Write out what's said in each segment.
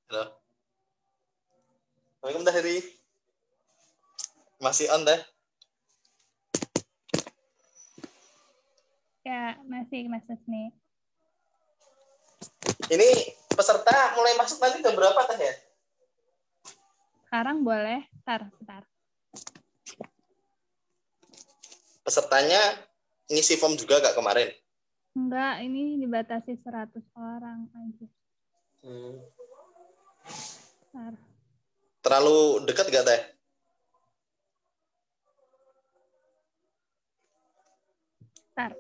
Halo. Assalamualaikum Teh Heri. Masih on Teh? Ya, masih Mas Susni. Ini peserta mulai masuk nanti jam berapa Teh ya? Sekarang boleh. Bentar. Pesertanya ngisi form juga gak kemarin? Enggak, ini dibatasi 100 orang aja. Bentar. Terlalu dekat gak Teh? Bentar.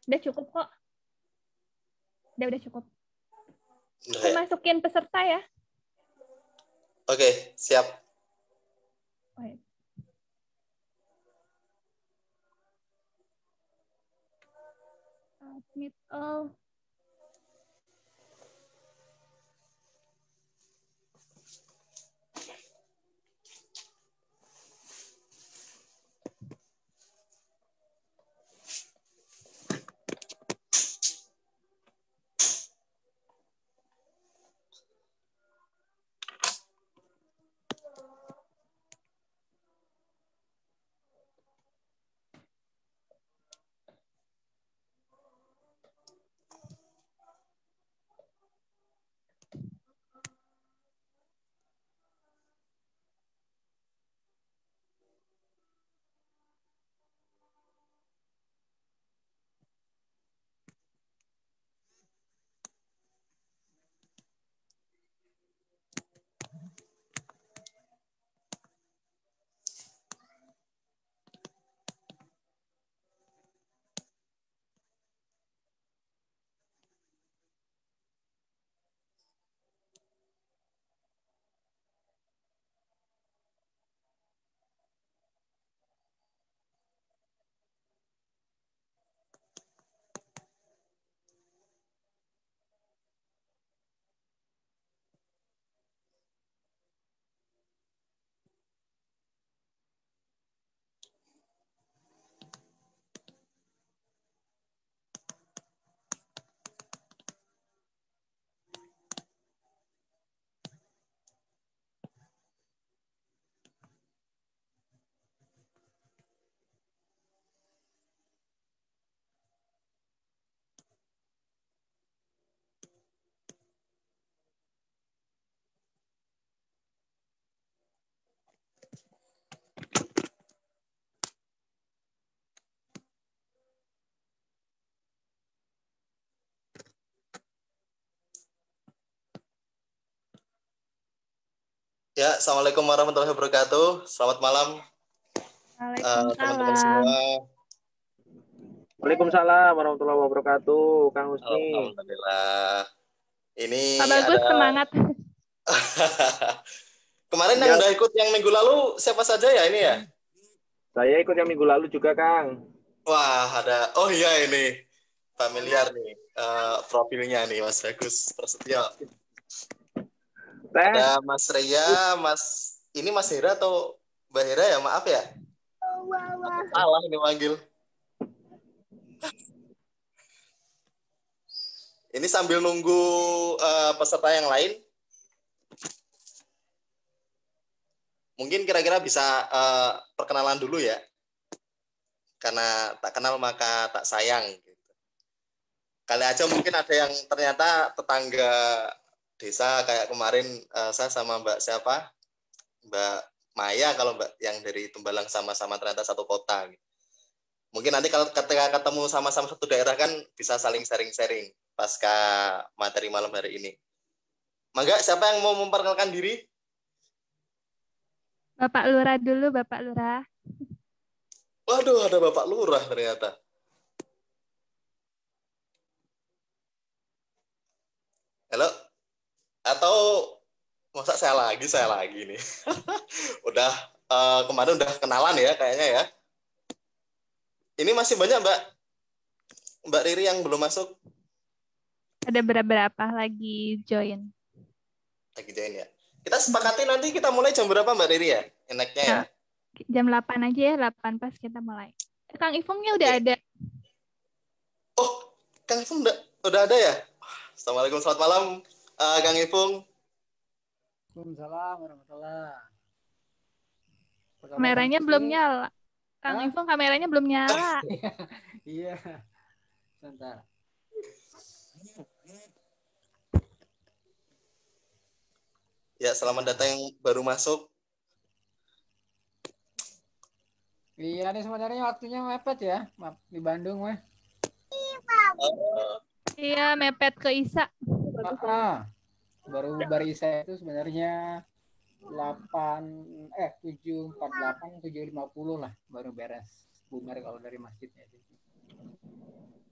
Udah cukup kok. Udah cukup. Saya masukin peserta ya. Oke, siap. Wait. Admit all. Ya, Assalamualaikum warahmatullahi wabarakatuh. Selamat malam teman-teman Waalaikumsalam. semua. Waalaikumsalam warahmatullahi wabarakatuh, Kang Husni. Alhamdulillah. Ini Pak Bagus, ada semangat. Kemarin Ya. yang udah ikut yang minggu lalu siapa saja ya ini ya? Saya ikut yang minggu lalu juga, Kang. Wah, ada. Oh iya ini. Familiar nih profilnya nih Mas Bagus Prasetyo. Ada Mas Reya, ini Mas Hera atau Mbak Hera ya? Maaf ya. Salah ini manggil. Ini sambil nunggu peserta yang lain. Mungkin kira-kira bisa perkenalan dulu ya. Karena tak kenal maka tak sayang. Gitu. Kali aja mungkin ada yang ternyata tetangga desa kayak kemarin saya sama Mbak siapa? Mbak Maya kalau Mbak yang dari Tembalang sama-sama ternyata satu kota. Gitu. Mungkin nanti kalau ketika ketemu sama-sama satu daerah kan bisa saling sharing-sharing pasca materi malam hari ini. Mangga, siapa yang mau memperkenalkan diri? Bapak Lurah dulu, Bapak Lurah. Waduh, ada Bapak Lurah ternyata. Halo? Atau masa saya lagi nih. Udah kemarin udah kenalan ya kayaknya ya. Ini masih banyak Mbak Riri yang belum masuk. Ada berapa lagi join? Lagi join ya. Kita sepakati nanti kita mulai jam berapa Mbak Riri ya? Enaknya ya. Jam 8 aja ya, 8 pas kita mulai. Kang Ifungnya udah ada. Oh, Kang Ifung udah ada ya? Assalamualaikum, selamat malam, Kang Ipung. Waalaikumsalam warahmatullahi. Kameranya belum nyala. Kang Hah? Ipung kameranya belum nyala. Iya. Sebentar. Ya, selamat datang yang baru masuk. Iya, ini sebenarnya waktunya mepet ya, di Bandung mah. Iya, mepet ke Isa. Baru Isa itu sebenarnya 7.48, 7.50 lah baru beres bubar kalau dari masjidnya.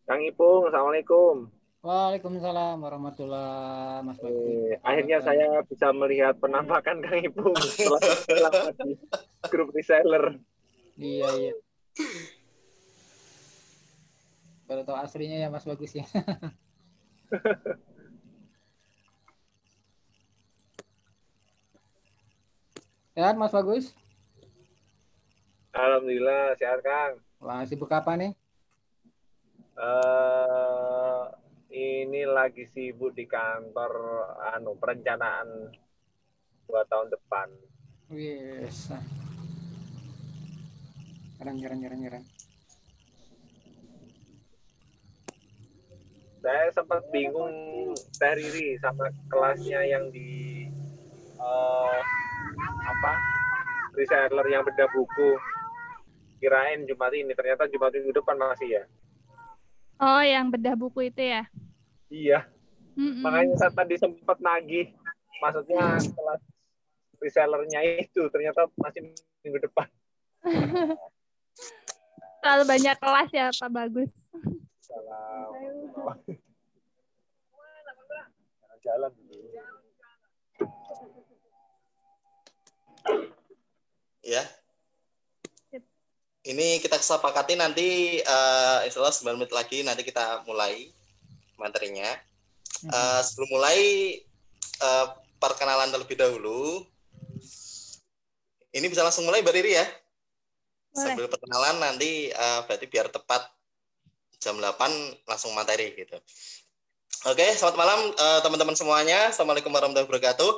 Kang Ipung, Assalamualaikum. Waalaikumsalam warahmatullahi Mas Bagus. Akhirnya saya bisa melihat penampakan Kang Ipung setelah lama di grup reseller. Iya. Baru tahu aslinya ya Mas Bagus ya. Sehat Mas Bagus? Alhamdulillah sehat Kang. Wah, sibuk apa nih? Ini lagi sibuk di kantor perencanaan 2 tahun depan. Wis. Keren. Saya sempat bingung Teh Riri sama kelasnya yang di reseller yang bedah buku. Kirain Jumat ini, ternyata Jumat minggu depan masih ya. Oh, yang bedah buku itu ya? Iya. Makanya saya tadi sempat nagih. Maksudnya kelas resellernya itu ternyata masih minggu depan. Terlalu banyak kelas ya, Pak Bagus. Salam. Jalan. Ya. Ini kita sepakati nanti insya 9 menit lagi nanti kita mulai materinya. Sebelum mulai perkenalan terlebih dahulu. Ini bisa langsung mulai Mbak Riri ya. Boleh. Sambil perkenalan nanti berarti biar tepat jam 8 langsung materi gitu. Oke, selamat malam teman-teman semuanya. Assalamualaikum warahmatullahi wabarakatuh.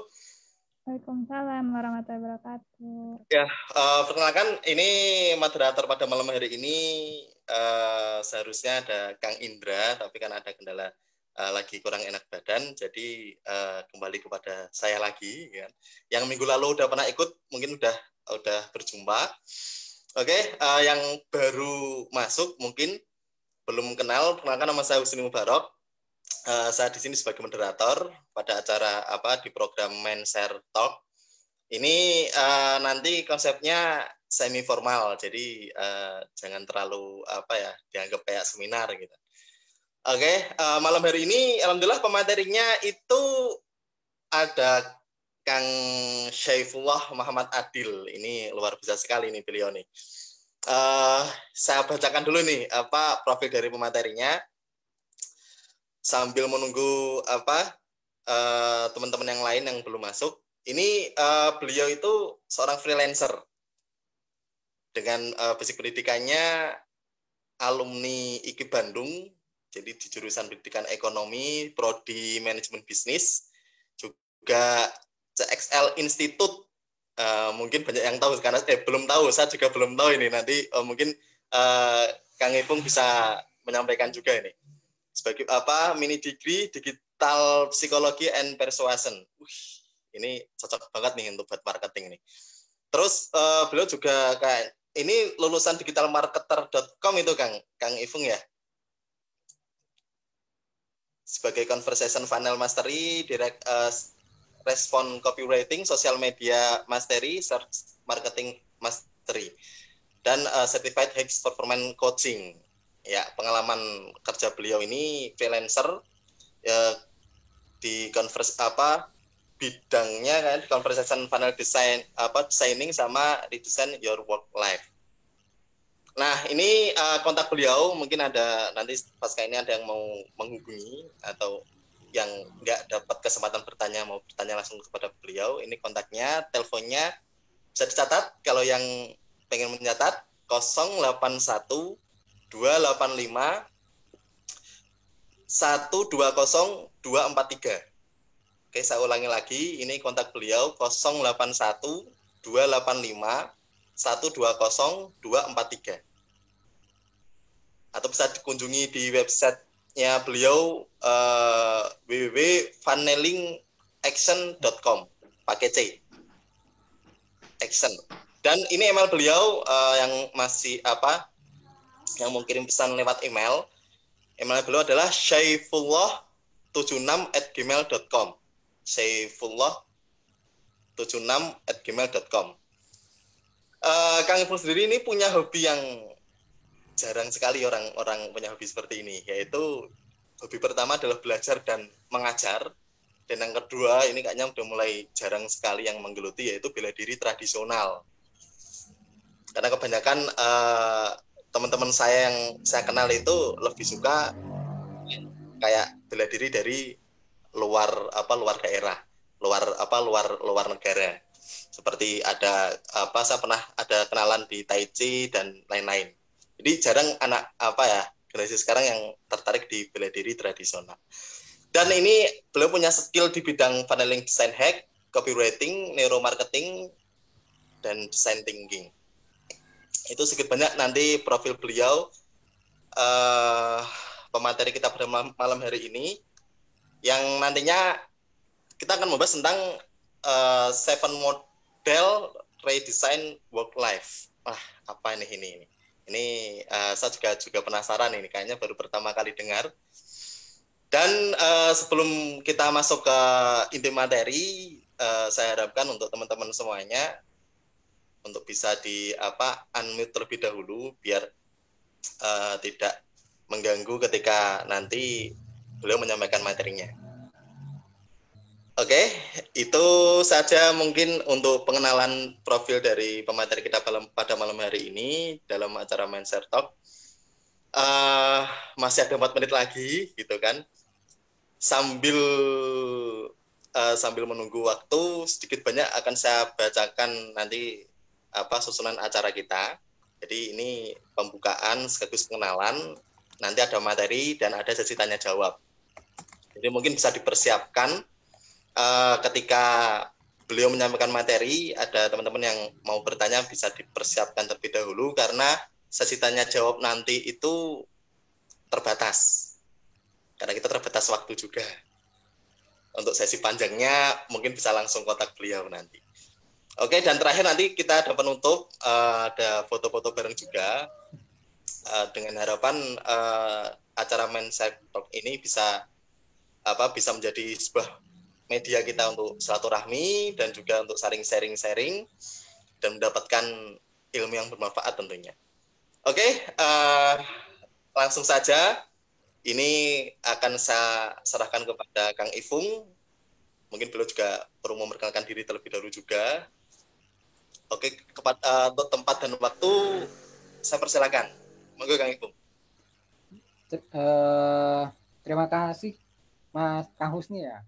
Waalaikumsalam warahmatullahi wabarakatuh. Ya, perkenalkan ini moderator pada malam hari ini seharusnya ada Kang Indra, tapi kan ada kendala lagi kurang enak badan, jadi kembali kepada saya lagi. Kan. Yang minggu lalu udah pernah ikut, mungkin udah berjumpa. Oke, yang baru masuk mungkin belum kenal, perkenalkan nama saya Husni Mubarok. Saya di sini sebagai moderator pada acara di program Mindshare Talk. Ini nanti konsepnya semi formal, jadi jangan terlalu dianggap kayak seminar gitu. Oke, malam hari ini alhamdulillah pematerinya itu ada Kang Syaifullah Muhammad Adil. Ini luar biasa sekali nih beliau nih. Saya bacakan dulu nih profil dari pematerinya sambil menunggu teman-teman yang lain yang belum masuk. Ini beliau itu seorang freelancer dengan basic pendidikannya alumni IKIP Bandung, jadi di jurusan pendidikan ekonomi, prodi manajemen bisnis, juga CXL Institute. Mungkin banyak yang tahu karena belum tahu, saya juga belum tahu ini nanti mungkin Kang Ipung bisa menyampaikan juga ini. Sebagai mini degree digital psikologi and persuasion. Ini cocok banget nih untuk buat marketing nih. Terus beliau juga kayak ini lulusan digitalmarketer.com itu Kang Ipung ya. Sebagai conversation funnel mastery, direct respon copywriting, social media mastery, search marketing mastery, dan certified high performance coaching. Ya, pengalaman kerja beliau ini freelancer di bidangnya kan conversation funnel design designing sama redesign your work life. Nah, ini kontak beliau, mungkin ada nanti pasca ini ada yang mau menghubungi atau yang nggak dapat kesempatan bertanya mau bertanya langsung kepada beliau. Ini kontaknya, teleponnya bisa dicatat kalau yang pengen mencatat 081 285 120243. Oke, saya ulangi lagi, ini kontak beliau 081 285 120243. Atau bisa dikunjungi di websitenya beliau www.funnellingaction.com pakai C. Action. Dan ini email beliau yang masih yang mau kirim pesan lewat email. Email beliau adalah syaifullah76@gmail.com. syaifullah76@gmail.com. Kang Ipul sendiri ini punya hobi yang jarang sekali orang-orang punya hobi seperti ini, yaitu hobi pertama adalah belajar dan mengajar, dan yang kedua ini kayaknya udah mulai jarang sekali yang menggeluti, yaitu bela diri tradisional. Karena kebanyakan teman-teman saya yang saya kenal itu lebih suka kayak bela diri dari luar daerah, luar negara. Seperti saya pernah ada kenalan di Tai Chi dan lain-lain. Jadi jarang anak generasi sekarang yang tertarik di bela diri tradisional. Dan ini beliau punya skill di bidang funneling design hack, copywriting, neuromarketing, dan design thinking. Itu sedikit banyak nanti profil beliau. Pemateri kita pada malam hari ini yang nantinya kita akan membahas tentang 7 model redesign work life. Apa ini? Ini saya juga penasaran ini, kayaknya baru pertama kali dengar. Dan sebelum kita masuk ke inti materi, saya harapkan untuk teman-teman semuanya untuk bisa unmute terlebih dahulu biar tidak mengganggu ketika nanti beliau menyampaikan materinya. Oke, itu saja mungkin untuk pengenalan profil dari pemateri kita pada malam hari ini dalam acara Mindset Talk. Masih ada 4 menit lagi, gitu kan? Sambil menunggu waktu, sedikit banyak akan saya bacakan nanti susunan acara kita. Jadi ini pembukaan sekaligus pengenalan. Nanti ada materi dan ada sesi tanya jawab. Jadi mungkin bisa dipersiapkan ketika beliau menyampaikan materi, ada teman-teman yang mau bertanya bisa dipersiapkan terlebih dahulu karena sesi tanya jawab nanti itu terbatas. Karena kita terbatas waktu juga. Untuk sesi panjangnya mungkin bisa langsung kontak beliau nanti. Oke, dan terakhir nanti kita ada penutup, ada foto-foto bareng juga. Dengan harapan acara Mindset Talk ini bisa menjadi sebuah media kita untuk silaturahmi dan juga untuk saling sharing dan mendapatkan ilmu yang bermanfaat tentunya. Oke, langsung saja ini akan saya serahkan kepada Kang Ifung. Mungkin beliau juga perlu memperkenalkan diri terlebih dahulu juga. Oke, untuk tempat dan waktu saya persilakan. Monggo Kang Ifung. Terima kasih Mas Kang Husni ya.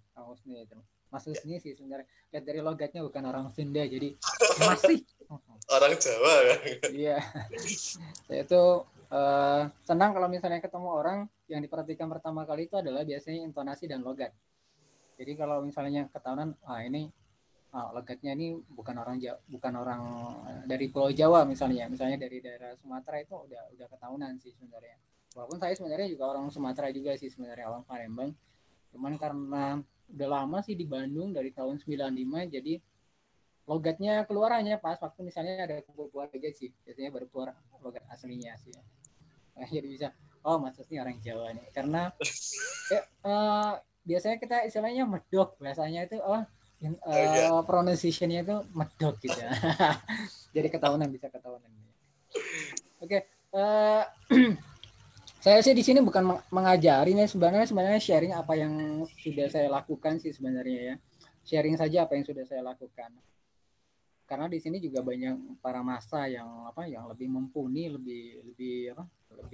Mas Husni sih sebenarnya lihat dari logatnya bukan orang Sunda, jadi masih orang Jawa kan. Iya. Saya itu senang kalau misalnya ketemu orang yang diperhatikan pertama kali itu adalah biasanya intonasi dan logat. Jadi kalau misalnya ketahuan ini logatnya ini bukan orang dari Pulau Jawa misalnya dari daerah Sumatera, itu udah ketahuan sih sebenarnya. Walaupun saya sebenarnya juga orang Sumatera juga sih sebenarnya, orang Palembang. Cuman karena udah lama sih di Bandung dari tahun 95, jadi logatnya keluarannya pas waktu misalnya ada kumpul keluarga sih, biasanya baru keluar logat aslinya sih. Jadi bisa, Mas ini orang Jawa nih, karena biasanya kita istilahnya medok, bahasanya itu pronunciation-nya itu medok gitu ya. Jadi bisa ketahuan. Oke. Saya sih di sini bukan mengajari nih, sebenarnya sharing apa yang sudah saya lakukan sih sebenarnya ya. Sharing saja apa yang sudah saya lakukan. Karena di sini juga banyak para massa yang lebih mumpuni, lebih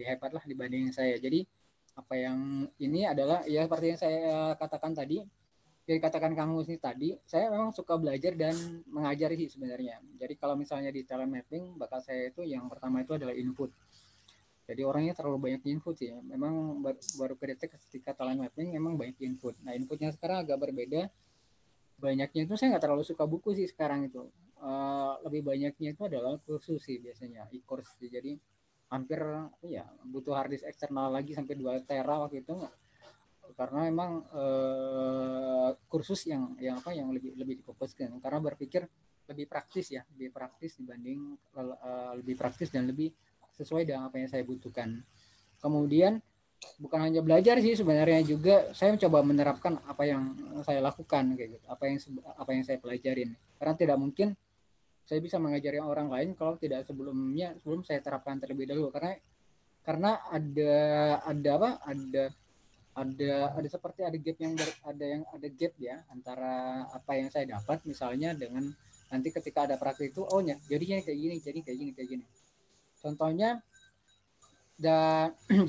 hebat lah dibanding saya. Jadi apa yang ini adalah ya seperti yang saya katakan tadi, dikatakan Kang Husni tadi, saya memang suka belajar dan mengajar sih sebenarnya. Jadi kalau misalnya di talent mapping, bakal saya itu yang pertama itu adalah input. Jadi orangnya terlalu banyak input sih. Memang baru kedetek ketika talent mapping memang banyak input. Nah inputnya sekarang agak berbeda. Banyaknya itu saya nggak terlalu suka buku sih sekarang itu. Lebih banyaknya itu adalah kursus sih biasanya, e-course. Jadi hampir ya butuh hard disk eksternal lagi sampai 2 tera waktu itu, karena memang kursus yang lebih difokuskan karena berpikir lebih praktis ya, lebih praktis dibanding lebih praktis dan lebih sesuai dengan apa yang saya butuhkan. Kemudian bukan hanya belajar sih, sebenarnya juga saya mencoba menerapkan apa yang saya lakukan kayak gitu, apa yang saya pelajarin. Karena tidak mungkin saya bisa mengajari orang lain kalau tidak sebelum saya terapkan terlebih dahulu, karena ada seperti ada gap ada gap ya antara apa yang saya dapat misalnya dengan nanti ketika ada praktik itu jadinya kayak gini. Contohnya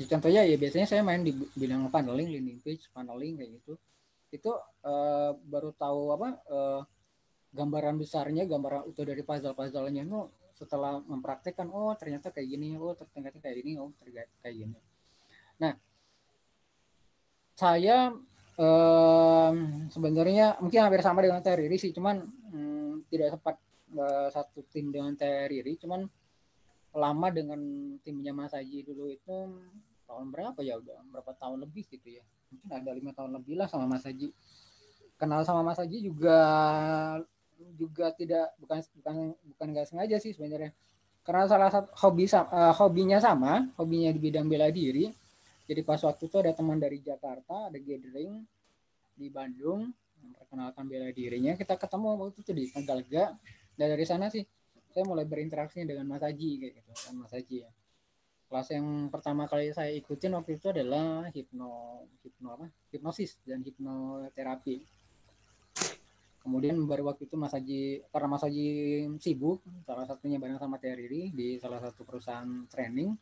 contohnya ya biasanya saya main di bidang paneling, landing page, paneling kayak gitu. Itu baru tahu gambaran besarnya, gambaran utuh dari puzzle-puzzle-nya itu setelah mempraktekkan, ternyata kayak gini, ternyata kayak gini, ternyata kayak gini. Nah, saya sebenarnya mungkin hampir sama dengan Teh Riri sih, cuman tidak sempat satu tim dengan Teh Riri, cuman lama dengan timnya Mas Haji dulu itu tahun berapa ya, udah berapa tahun lebih gitu ya, mungkin ada 5 tahun lebih lah sama Mas Haji. Kenal sama Mas Haji juga tidak bukan nggak sengaja sih sebenarnya, karena salah satu hobinya di bidang bela diri. Jadi pas waktu itu ada teman dari Jakarta, ada gathering di Bandung, memperkenalkan bela dirinya. Kita ketemu waktu itu di Tegalega. Dan dari sana sih saya mulai berinteraksi dengan Mas Haji kayak gitu, kan Mas Haji ya. Kelas yang pertama kali saya ikutin waktu itu adalah hipnosis dan hipnoterapi. Kemudian baru waktu itu Mas Haji, karena Mas Haji sibuk, salah satunya bareng sama Teh Riri di salah satu perusahaan training.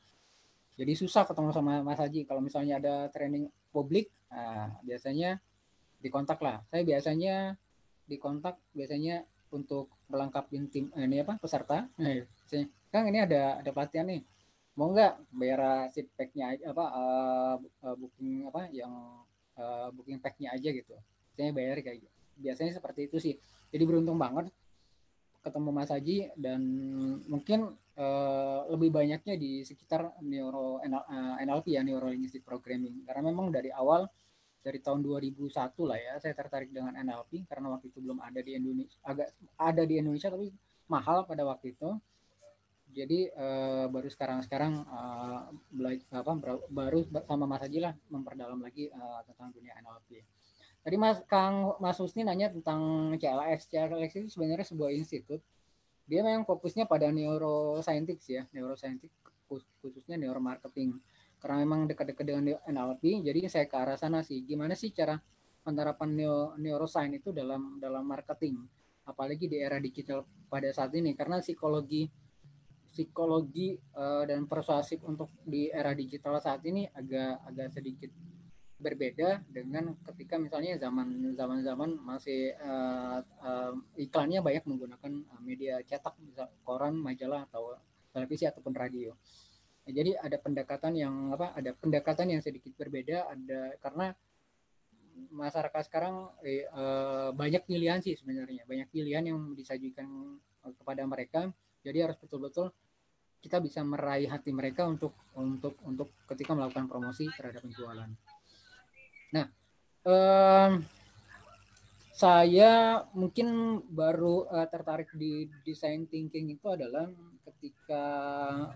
Jadi susah ketemu sama Mas Haji. Kalau misalnya ada training publik, biasanya dikontak lah. Saya biasanya dikontak untuk melengkapi tim peserta. Kang ini ada pelatihan nih, mau nggak bayar seat pack-nya aja booking booking pack-nya aja gitu. Saya bayar kayak gitu. Biasanya seperti itu sih. Jadi beruntung banget ketemu Mas Haji, dan mungkin lebih banyaknya di sekitar NLP ya, Neuro Linguistic Programming, karena memang dari awal dari tahun 2001 lah ya saya tertarik dengan NLP, karena waktu itu belum ada di Indonesia, agak ada di Indonesia tapi mahal pada waktu itu. Jadi baru sekarang baru sama Mas Haji lah memperdalam lagi tentang dunia NLP. Tadi Mas Husni nanya tentang CLX. CLX itu sebenarnya sebuah institut. Dia memang fokusnya pada neuroscientific ya, khususnya neuromarketing. Karena memang dekat-dekat dengan NLP, jadi saya ke arah sana sih. Gimana sih cara penerapan neuroscience itu dalam marketing, apalagi di era digital pada saat ini, karena psikologi dan persuasif untuk di era digital saat ini agak sedikit berbeda dengan ketika misalnya zaman masih iklannya banyak menggunakan media cetak, misal koran, majalah, atau televisi ataupun radio. Jadi ada pendekatan yang sedikit berbeda, karena masyarakat sekarang banyak pilihan sih sebenarnya, banyak pilihan yang disajikan kepada mereka. Jadi harus betul-betul kita bisa meraih hati mereka untuk ketika melakukan promosi terhadap penjualan. Nah, saya mungkin baru tertarik di design thinking itu adalah ketika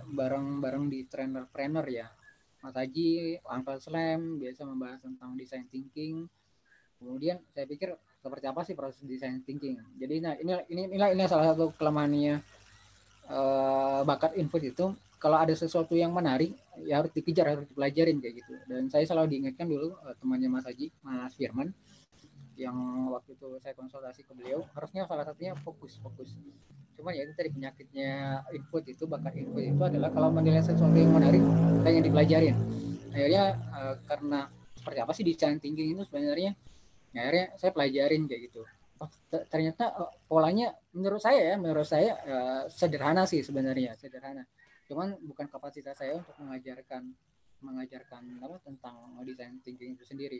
bareng di trainer ya, Mas Haji, Uncle Slam biasa membahas tentang design thinking. Kemudian saya pikir seperti apa sih proses design thinking. Jadi ini salah satu kelemahannya bakat input itu. Kalau ada sesuatu yang menarik, ya harus dikejar, harus dipelajarin kayak gitu. Dan saya selalu diingatkan dulu temannya Mas Haji, Mas Firman, yang waktu itu saya konsultasi ke beliau, harusnya salah satunya fokus. Cuma ya itu tadi penyakitnya input itu, bakat input itu adalah kalau menilai sesuatu yang menarik, pengen dipelajarin. Akhirnya karena seperti apa sih design thinking itu sebenarnya, akhirnya saya pelajarin kayak gitu. Ternyata polanya menurut saya sederhana sih sebenarnya, sederhana. Cuman bukan kapasitas saya untuk mengajarkan apa tentang design thinking itu sendiri.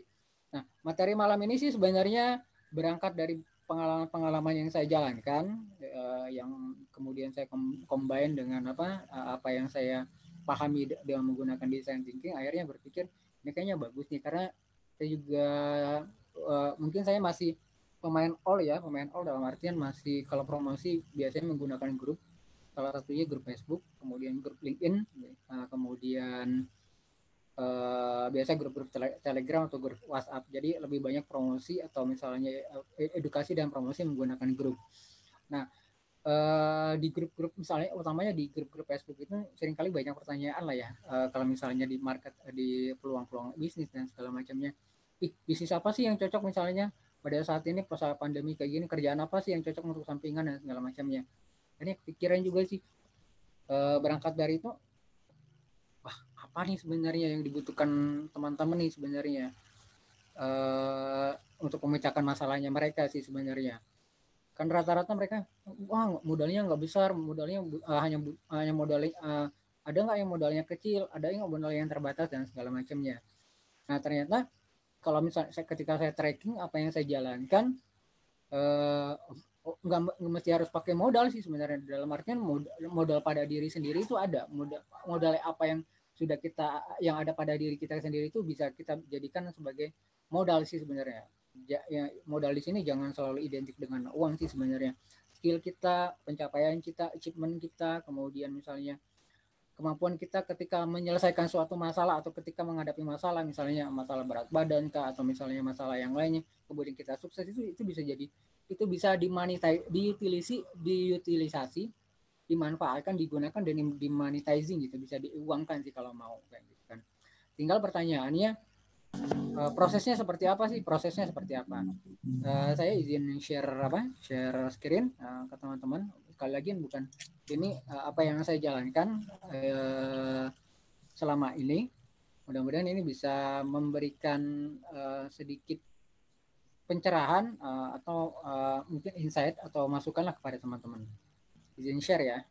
Nah, materi malam ini sih sebenarnya berangkat dari pengalaman yang saya jalankan, yang kemudian saya combine dengan apa yang saya pahami dengan menggunakan design thinking. Akhirnya berpikir ini kayaknya bagus nih, karena saya juga mungkin saya masih pemain all dalam artian masih kalau promosi biasanya menggunakan grup, salah satunya grup Facebook, kemudian grup LinkedIn, kemudian biasa grup-grup Telegram atau grup WhatsApp. Jadi lebih banyak promosi atau misalnya edukasi dan promosi menggunakan grup. Nah, di grup-grup misalnya utamanya di grup-grup Facebook itu seringkali banyak pertanyaan lah ya, kalau misalnya di market, di peluang-peluang bisnis dan segala macamnya. Bisnis apa sih yang cocok misalnya pada saat ini pas pandemi kayak gini, kerjaan apa sih yang cocok untuk sampingan dan segala macamnya. Ini kepikiran juga sih, berangkat dari itu, wah apa nih sebenarnya yang dibutuhkan teman-teman nih sebenarnya untuk memecahkan masalahnya mereka sih sebenarnya. Kan rata-rata mereka, wah modalnya nggak besar, modalnya hanya modalnya ada nggak yang modalnya kecil, ada yang modalnya yang terbatas dan segala macamnya. Nah ternyata kalau misalnya ketika saya tracking apa yang saya jalankan, nggak mesti harus pakai modal sih sebenarnya. Dalam artian modal pada diri sendiri itu ada, modal apa yang sudah yang ada pada diri kita sendiri itu bisa kita jadikan sebagai modal sih sebenarnya. Ya, modal di sini jangan selalu identik dengan uang sih sebenarnya. Skill kita, pencapaian kita, achievement kita, kemudian misalnya kemampuan kita ketika menyelesaikan suatu masalah atau ketika menghadapi masalah, misalnya masalah berat badan kah, atau misalnya masalah yang lainnya, kemudian kita sukses, itu bisa jadi, itu bisa diutilisasi, dimanfaatkan, digunakan dan dimonetizing gitu, bisa diuangkan sih kalau mau kayak gitu kan. Tinggal pertanyaannya, prosesnya seperti apa sih? Saya izin share screen ke teman-teman. Sekali lagi bukan ini apa yang saya jalankan selama ini. Mudah-mudahan ini bisa memberikan sedikit pencerahan atau mungkin insight atau masukan lah kepada teman-teman. Izin share ya.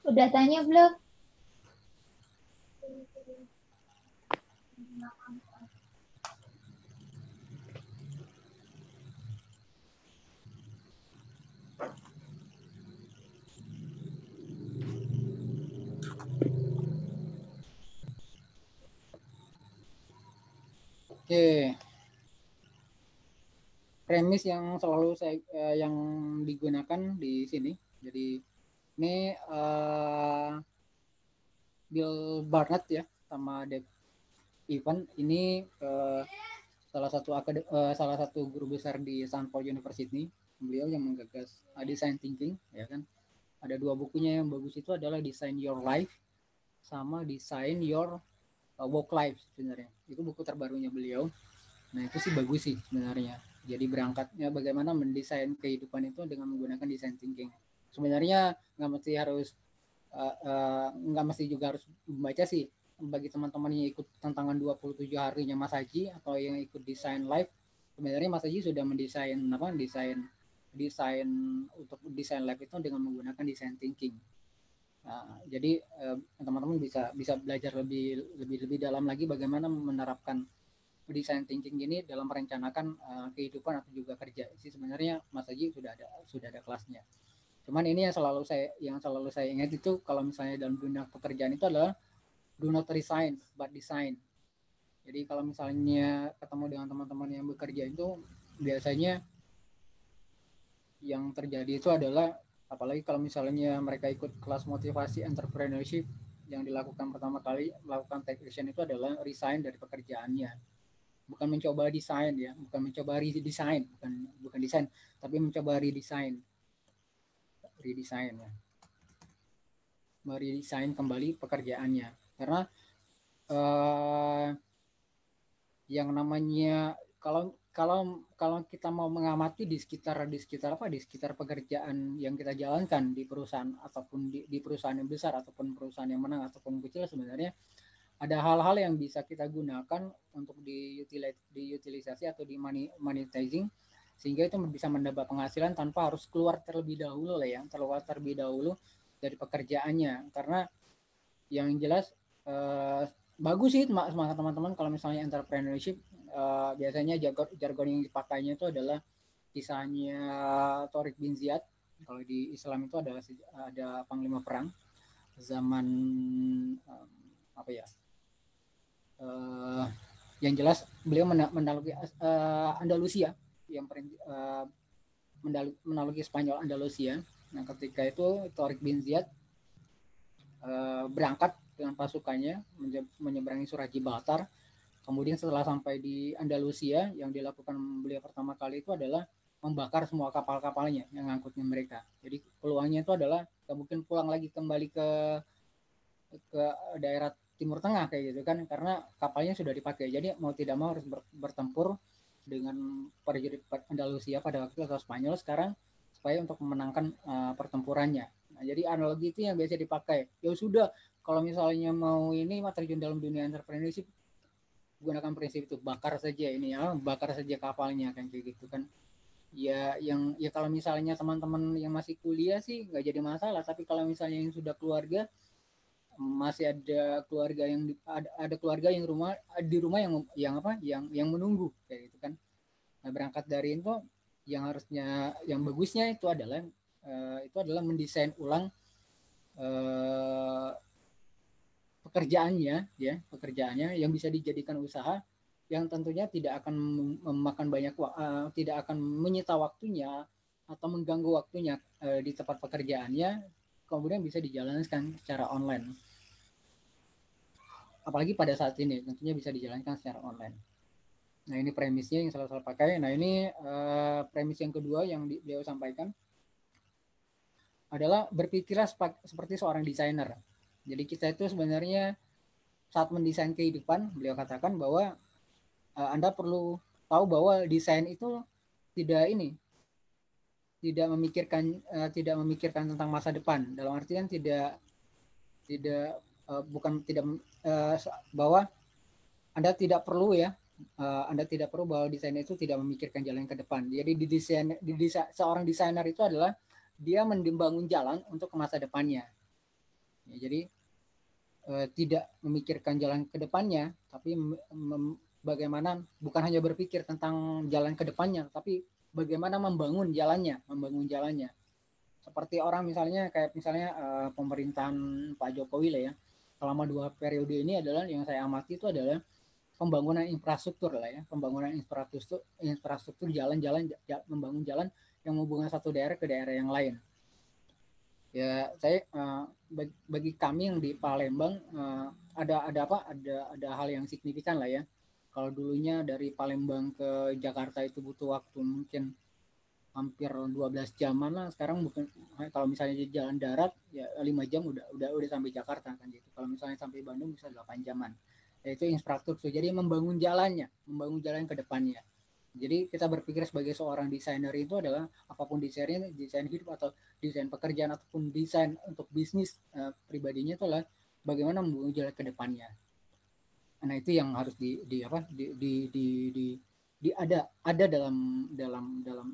Udah tanya belum? Oke. Premis yang selalu yang digunakan di sini. Jadi ini Bill Barnett ya sama Dave Evan ini salah satu guru besar di Stanford University. Beliau yang menggagas design thinking ya kan. Ada 2 bukunya yang bagus, itu adalah Design Your Life sama Design Your Work Life sebenarnya. Itu buku terbarunya beliau. Nah itu sih bagus sih sebenarnya. Jadi berangkatnya bagaimana mendesain kehidupan itu dengan menggunakan design thinking. Sebenarnya nggak mesti juga harus membaca sih. bagi teman-teman yang ikut tantangan 27 harinya Mas Haji atau yang ikut desain live, sebenarnya Mas Haji sudah mendesain desain untuk desain live itu dengan menggunakan design thinking. Nah, jadi teman-teman bisa belajar lebih dalam lagi bagaimana menerapkan design thinking ini dalam merencanakan kehidupan atau juga kerja. Sih sebenarnya Mas Haji sudah ada kelasnya. Cuman ini yang selalu saya ingat itu kalau misalnya dalam dunia pekerjaan itu adalah do not resign but design. Jadi kalau misalnya ketemu dengan teman-teman yang bekerja itu biasanya yang terjadi itu adalah, apalagi kalau misalnya mereka ikut kelas motivasi entrepreneurship, yang dilakukan pertama kali melakukan take action itu adalah resign dari pekerjaannya. Bukan mencoba desain ya, bukan mencoba redesign, bukan desain, tapi mencoba redesign ya. Meredesain kembali pekerjaannya. Karena yang namanya kalau kita mau mengamati di sekitar pekerjaan yang kita jalankan di perusahaan ataupun di perusahaan yang besar ataupun perusahaan yang menang ataupun kecil, sebenarnya ada hal-hal yang bisa kita gunakan untuk diutilisasi atau di monetizing, sehingga itu bisa mendapat penghasilan tanpa harus keluar terlebih dahulu dari pekerjaannya. Karena yang jelas bagus sih semangat teman-teman kalau misalnya entrepreneurship, biasanya jargon yang dipakainya itu adalah kisahnya Tariq bin Ziyad. Kalau di Islam itu ada panglima perang zaman yang jelas beliau menaklukkan Andalusia, menaklukkan Spanyol Andalusia. Nah, ketika itu Tariq bin Ziyad berangkat dengan pasukannya menyeberangi Surah Gibraltar. Kemudian setelah sampai di Andalusia, yang dilakukan beliau pertama kali itu adalah membakar semua kapal-kapalnya yang ngangkutnya mereka. Jadi peluangnya itu adalah mungkin pulang lagi kembali ke daerah Timur Tengah kayak gitu kan, karena kapalnya sudah dipakai. Jadi mau tidak mau harus bertempur dengan prajurit Andalusia pada waktu itu atau Spanyol sekarang supaya untuk memenangkan pertempurannya. Nah, jadi analogi itu yang biasa dipakai. Ya sudah, kalau misalnya mau ini terjun dalam dunia entrepreneurship, gunakan prinsip itu, bakar saja kapalnya kan kayak gitu kan. Ya kalau misalnya teman-teman yang masih kuliah sih nggak jadi masalah, tapi kalau misalnya yang sudah keluarga, masih ada keluarga yang di rumah yang menunggu kayak gitu kan. Nah, berangkat dari itu yang bagusnya itu adalah mendesain ulang pekerjaannya yang bisa dijadikan usaha, yang tentunya tidak akan memakan tidak akan menyita waktunya atau mengganggu waktunya di tempat pekerjaannya, kemudian bisa dijalankan secara online. Apalagi pada saat ini tentunya bisa dijalankan secara online. Nah, ini premisnya yang selalu saya pakai. Nah, ini premis yang kedua yang beliau sampaikan adalah berpikirlah seperti seorang desainer. Jadi kita itu sebenarnya saat mendesain kehidupan, beliau katakan bahwa Anda perlu tahu bahwa desain itu tidak memikirkan tentang masa depan. Dalam artian bahwa Anda tidak perlu bahwa desain itu tidak memikirkan jalan ke depan. Jadi seorang desainer itu adalah dia membangun jalan untuk ke masa depannya. Ya, jadi tidak memikirkan jalan ke depannya, tapi bagaimana bukan hanya berpikir tentang jalan ke depannya, tapi bagaimana membangun jalannya. Seperti orang misalnya pemerintahan Pak Jokowi lah ya, selama 2 periode ini adalah yang saya amati itu adalah pembangunan infrastruktur jalan-jalan, membangun jalan yang menghubungkan satu daerah ke daerah yang lain. Ya, saya bagi kami yang di Palembang ada hal yang signifikan lah ya. Kalau dulunya dari Palembang ke Jakarta itu butuh waktu mungkin hampir 12 jaman lah, sekarang bukan, kalau misalnya di jalan darat ya 5 jam udah sampai Jakarta kan gitu. Kalau misalnya sampai Bandung bisa 8 jaman. Yaitu infrastruktur. Jadi membangun jalan ke depannya. Jadi kita berpikir sebagai seorang desainer itu adalah apapun desainnya, desain hidup atau desain pekerjaan ataupun desain untuk bisnis pribadinya itu adalah bagaimana membangun jalan ke depannya. Nah itu yang harus ada dalam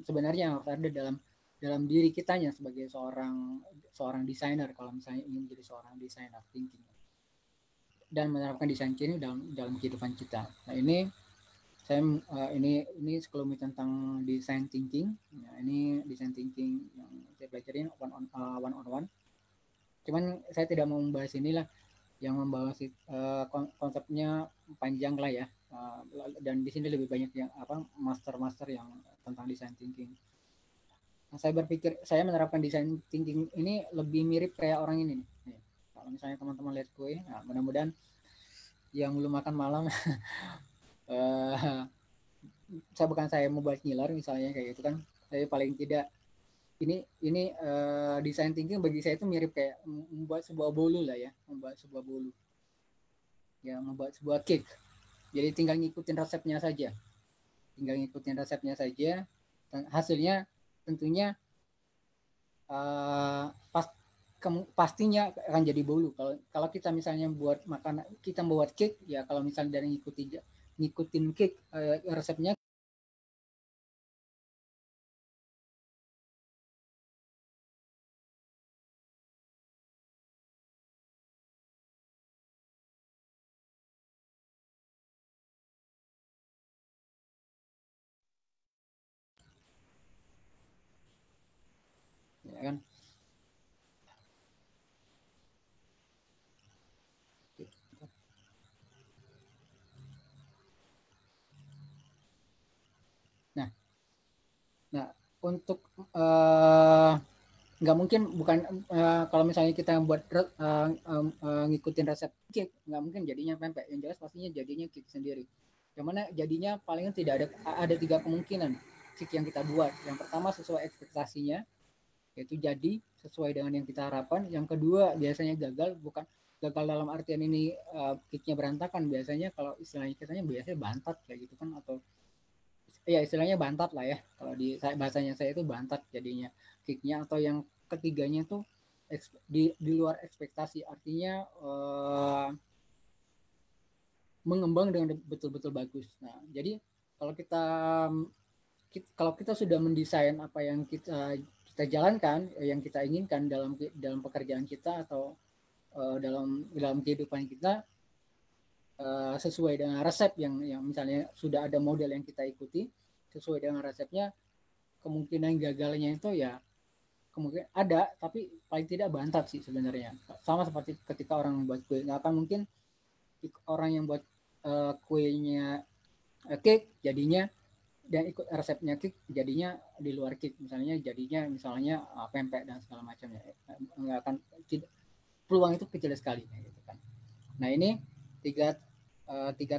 sebenarnya harus ada dalam diri kitanya sebagai seorang desainer, kalau misalnya ingin menjadi seorang desainer thinking dan menerapkan desain thinking dalam kehidupan kita. Nah ini saya ini sekelumit tentang design thinking. Nah, ini design thinking yang saya pelajarin one on one. Cuman saya tidak mau membahas inilah, yang membahas konsepnya panjang lah ya. Dan di sini lebih banyak yang master yang tentang design thinking. Nah, saya menerapkan design thinking ini lebih mirip kayak orang ini nih. Kalau misalnya teman-teman lihat gue, nah, mudah-mudahan yang belum makan malam saya mau buat ngiler misalnya kayak gitu kan, saya paling tidak ini design thinking bagi saya itu mirip kayak membuat sebuah bolu lah ya, membuat sebuah cake. Jadi tinggal ngikutin resepnya saja, dan hasilnya tentunya pastinya akan jadi bolu. Kalau kita misalnya buat makanan, kita membuat cake ya, kalau misalnya dari ngikutin cake resepnya, ya kan. Nah, untuk nggak mungkin kalau misalnya kita buat ngikutin resep cake, nggak mungkin jadinya pempek. Yang jelas pastinya jadinya cake sendiri. Yang mana jadinya paling tidak ada 3 kemungkinan cake yang kita buat. Yang pertama sesuai ekspektasinya, yaitu jadi sesuai dengan yang kita harapkan. Yang kedua biasanya gagal, bukan gagal dalam artian ini cake-nya berantakan. Biasanya kalau istilahnya biasanya bantat kayak gitu kan, atau ya istilahnya bantat lah ya, kalau bahasanya saya itu bantat jadinya kicknya. Atau yang ketiganya tuh di luar ekspektasi, artinya mengembang dengan betul-betul bagus. Nah jadi kalau kita sudah mendesain apa yang kita jalankan, yang kita inginkan dalam pekerjaan kita atau dalam kehidupan kita, sesuai dengan resep yang misalnya sudah ada model yang kita ikuti sesuai dengan resepnya, kemungkinan gagalnya itu ya kemungkinan ada, tapi paling tidak bantat sih sebenarnya. Sama seperti ketika orang membuat kue, nggak akan mungkin orang yang buat kuenya cake jadinya dan ikut resepnya cake jadinya di luar cake, misalnya pempek dan segala macamnya, nggak akan, peluang itu kecil sekali gitu kan. Nah ini tiga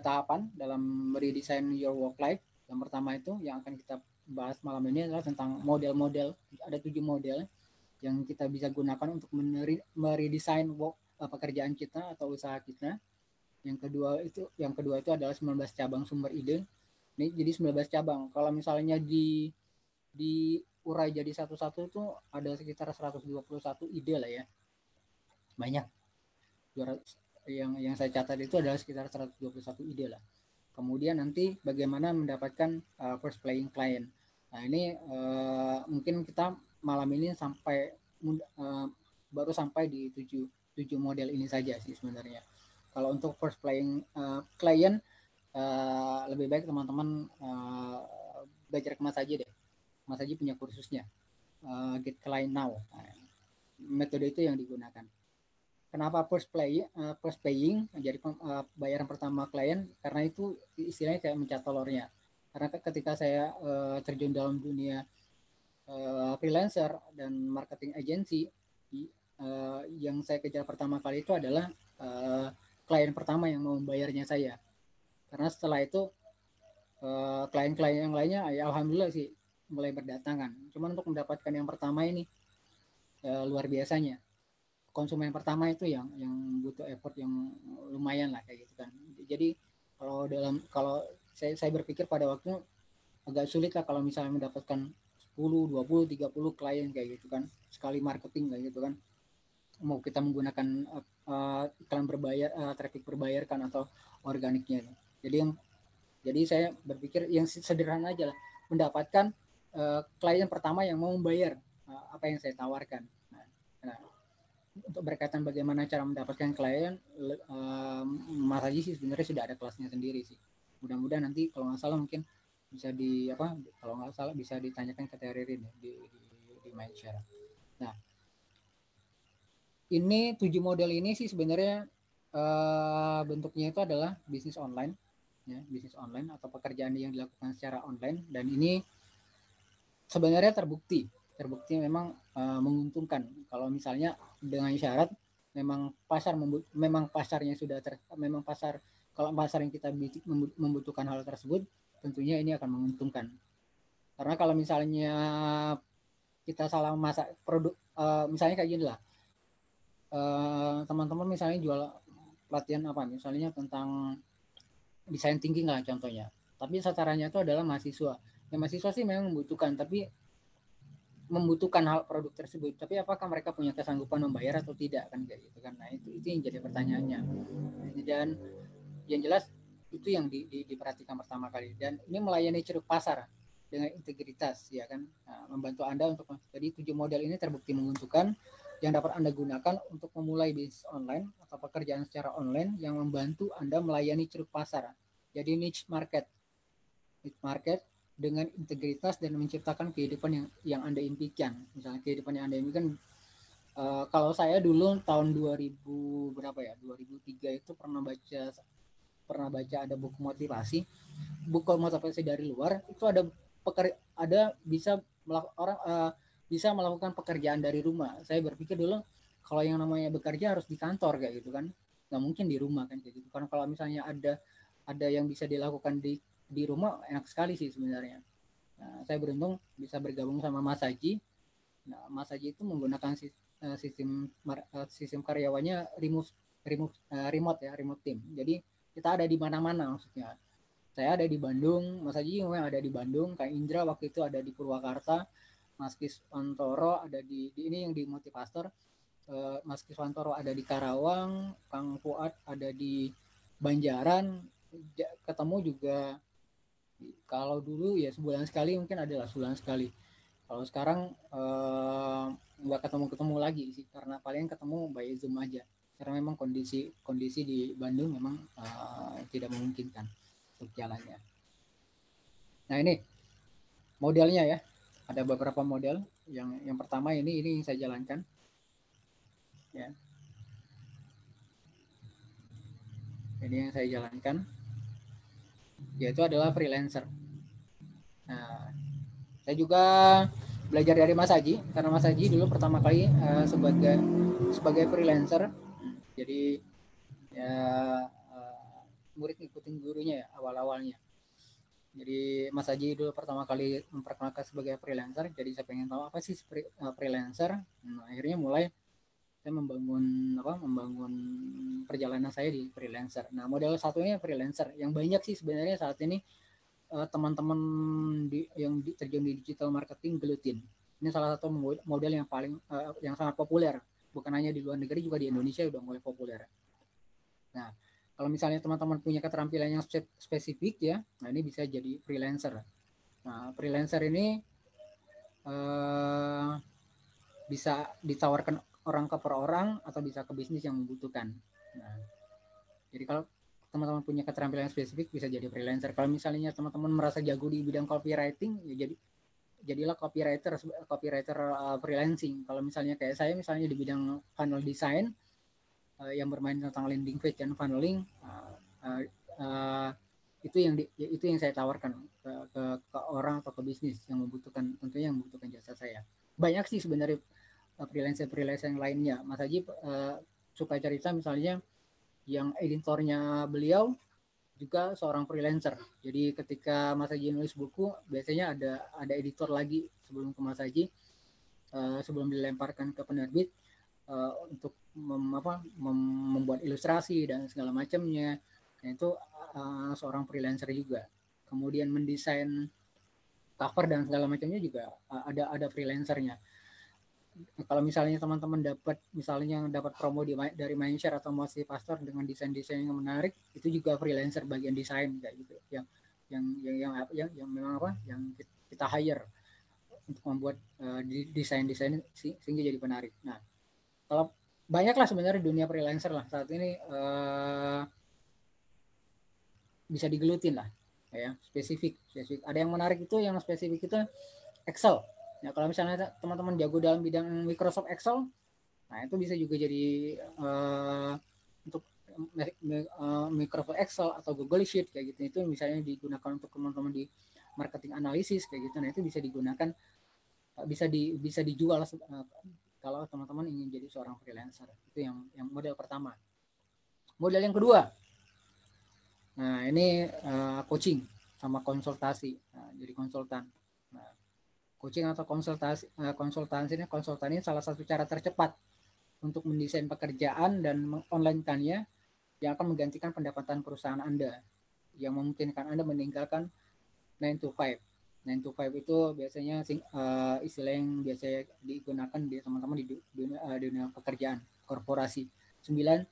tahapan dalam redesign your work life. Yang pertama itu yang akan kita bahas malam ini adalah tentang model-model. Ada 7 model yang kita bisa gunakan untuk meredesain pekerjaan kita atau usaha kita. Yang kedua itu adalah 19 cabang sumber ide. Ini jadi 19 cabang. Kalau misalnya diurai jadi satu-satu itu ada sekitar 121 ide lah ya. Banyak. Yang saya catat itu adalah sekitar 121 ide lah. Kemudian nanti bagaimana mendapatkan first playing client. Nah ini mungkin kita malam ini baru sampai di 7 model ini saja sih sebenarnya. Kalau untuk first playing client, lebih baik teman-teman belajar ke Mas Haji deh. Mas Haji punya kursusnya, Get Client Now. Nah, metode itu yang digunakan. Kenapa first paying jadi bayaran pertama klien? Karena itu istilahnya kayak mencat telurnya. Karena ketika saya terjun dalam dunia freelancer dan marketing agency, yang saya kejar pertama kali itu adalah klien pertama yang mau membayarnya saya. Karena setelah itu klien-klien yang lainnya ya alhamdulillah sih mulai berdatangan. Cuman untuk mendapatkan yang pertama ini luar biasanya. Konsumen pertama itu yang butuh effort yang lumayan lah kayak gitu kan. Jadi kalau saya berpikir pada waktu agak sulit lah kalau misalnya mendapatkan 10, 20, 30 klien kayak gitu kan, sekali marketing kayak gitu kan. mau kita menggunakan iklan berbayar, traffic berbayar kan atau organiknya. Jadi saya berpikir yang sederhana aja lah, mendapatkan klien pertama yang mau membayar apa yang saya tawarkan. Nah, untuk berkaitan bagaimana cara mendapatkan klien, Mas Haji sih sebenarnya sudah ada kelasnya sendiri sih. Mudah-mudahan nanti kalau nggak salah mungkin bisa kalau nggak salah bisa ditanyakan ke Teririn di Mindshare. Nah, ini 7 model ini sih sebenarnya bentuknya itu adalah bisnis online, ya, bisnis online atau pekerjaan yang dilakukan secara online, dan ini sebenarnya terbukti memang menguntungkan kalau misalnya dengan syarat memang pasarnya sudah kalau pasar yang kita membutuhkan hal tersebut, tentunya ini akan menguntungkan. Karena kalau misalnya kita salah masak produk, misalnya kayak gini lah, teman-teman misalnya jual pelatihan apa, misalnya tentang desain thinking lah contohnya, tapi sasarannya itu adalah mahasiswa. Ya mahasiswa sih memang membutuhkan hal produk tersebut, tapi apakah mereka punya kesanggupan membayar atau tidak, kan kayak gitu kan. Nah itu yang jadi pertanyaannya, dan yang jelas itu yang diperhatikan pertama kali, dan ini melayani ceruk pasar dengan integritas, ya kan. Nah, membantu Anda untuk, jadi 7 model ini terbukti menguntungkan yang dapat Anda gunakan untuk memulai bisnis online atau pekerjaan secara online yang membantu Anda melayani ceruk pasar. Jadi niche market dengan integritas dan menciptakan kehidupan yang Anda impikan. Misalnya kehidupan yang Anda impikan, kalau saya dulu tahun 2000 berapa ya, 2003 itu pernah baca ada buku motivasi dari luar, itu ada bisa melakukan pekerjaan dari rumah. Saya berpikir dulu kalau yang namanya bekerja harus di kantor kayak gitu kan, nggak mungkin di rumah kan kayak gitu. Karena kalau misalnya ada yang bisa dilakukan di rumah, enak sekali sih sebenarnya. Nah, saya beruntung bisa bergabung sama Mas Haji. Nah, Mas Haji itu menggunakan sistem karyawannya remote team. Jadi kita ada di mana-mana maksudnya. Saya ada di Bandung, Mas Haji yang ada di Bandung, Kak Indra waktu itu ada di Purwakarta, Mas Kiswantoro ada di ini yang di Motivator, Mas Kiswantoro ada di Karawang, Kang Fuad ada di Banjaran, ketemu juga kalau dulu ya sebulan sekali, mungkin adalah sebulan sekali. Kalau sekarang nggak ketemu lagi sih, karena paling ketemu by Zoom aja. Karena memang kondisi di Bandung memang tidak memungkinkan untuk jalannya. Nah ini modelnya ya, ada beberapa model. Yang pertama ini yang saya jalankan, ya. Ini yang saya jalankan, yaitu adalah freelancer. Nah, saya juga belajar dari Mas Haji, karena Mas Haji dulu pertama kali sebagai freelancer, jadi ya murid ngikutin gurunya ya awal-awalnya. Jadi Mas Haji dulu pertama kali memperkenalkan sebagai freelancer, jadi saya pengen tahu apa sih freelancer. Nah, akhirnya mulai saya membangun perjalanan saya di freelancer. Nah, model satunya freelancer yang banyak sih sebenarnya saat ini teman-teman yang terjun di digital marketing gelutin. Ini salah satu model yang yang sangat populer, bukan hanya di luar negeri, juga di Indonesia udah mulai populer. Nah, kalau misalnya teman-teman punya keterampilan yang spesifik ya, nah ini bisa jadi freelancer. Nah, freelancer ini bisa ditawarkan orang ke per orang atau bisa ke bisnis yang membutuhkan. Nah, jadi kalau teman-teman punya keterampilan yang spesifik bisa jadi freelancer. Kalau misalnya teman-teman merasa jago di bidang copywriting, ya jadilah copywriter freelancing. Kalau misalnya kayak saya misalnya di bidang funnel design yang bermain tentang landing page dan funneling, itu yang saya tawarkan ke orang atau ke bisnis yang tentunya membutuhkan jasa saya. Banyak sih sebenarnya freelancer yang lainnya. Mas Haji suka cerita misalnya yang editornya beliau juga seorang freelancer. Jadi ketika Mas Haji nulis buku, biasanya ada editor lagi sebelum ke Mas Haji, sebelum dilemparkan ke penerbit untuk membuat ilustrasi dan segala macamnya. Nah, itu seorang freelancer juga. Kemudian mendesain cover dan segala macamnya juga ada freelancernya. kalau misalnya teman-teman dapat promo dari Mindshare atau Motivasi Pastor dengan desain-desain yang menarik, itu juga freelancer bagian desain kayak gitu, yang memang yang kita hire untuk membuat desain-desain sehingga jadi menarik. Nah, kalau banyaklah sebenarnya dunia freelancer lah saat ini, bisa digelutin lah, ya spesifik. Ada yang menarik itu, yang spesifik itu Excel. Ya, kalau misalnya teman-teman jago dalam bidang Microsoft Excel, nah itu bisa juga jadi untuk Microsoft Excel atau Google Sheet kayak gitu. Itu misalnya digunakan untuk teman-teman di marketing analisis kayak gitu. Nah, itu bisa digunakan, bisa dijual kalau teman-teman ingin jadi seorang freelancer. Itu yang model pertama. Model yang kedua, nah ini coaching sama konsultasi. Nah, jadi konsultan. Nah, coaching atau konsultan ini salah satu cara tercepat untuk mendesain pekerjaan dan mengonline-kannya yang akan menggantikan pendapatan perusahaan Anda, yang memungkinkan Anda meninggalkan 9 to 5. 9 to 5 itu biasanya istilah yang biasa digunakan di teman-teman di dunia pekerjaan korporasi. 9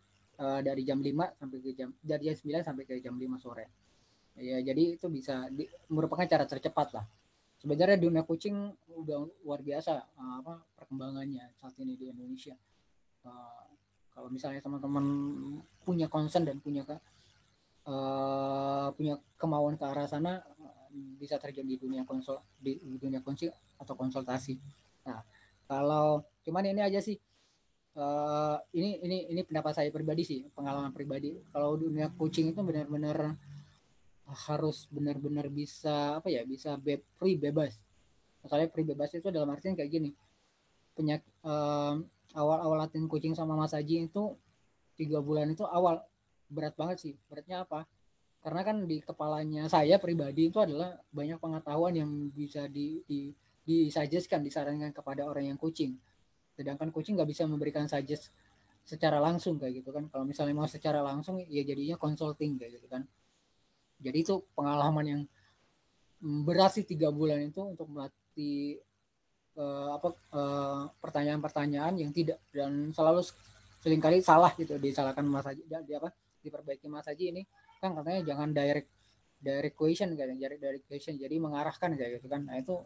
dari jam 5 sampai ke dari jam 9 sampai ke jam 5 sore. Ya, jadi itu bisa merupakan cara tercepat lah. Sebenarnya dunia coaching udah luar biasa perkembangannya saat ini di Indonesia. Kalau misalnya teman-teman punya concern dan punya kemauan ke arah sana, bisa terjun di dunia coaching atau konsultasi. Nah, kalau cuman ini aja sih, ini pendapat saya pribadi sih, pengalaman pribadi. Kalau dunia coaching itu benar-benar harus benar-benar bisa free bebas. Misalnya free bebas itu dalam artian kayak gini. Awal-awal latihan coaching sama Mas Haji itu 3 bulan itu awal berat banget sih. Beratnya apa? Karena kan di kepalanya saya pribadi itu adalah banyak pengetahuan yang bisa disuggestkan, disarankan kepada orang yang coaching. Sedangkan coaching nggak bisa memberikan suggest secara langsung kayak gitu kan. Kalau misalnya mau secara langsung ya jadinya consulting kayak gitu kan. Jadi itu pengalaman yang berat sih 3 bulan itu untuk melatih pertanyaan-pertanyaan yang tidak, dan selalu seringkali salah gitu, disalahkan Mas Haji, diperbaiki Mas Haji ini kan katanya jangan direct question kan, direct question, jadi mengarahkan kayak gitu kan. Nah itu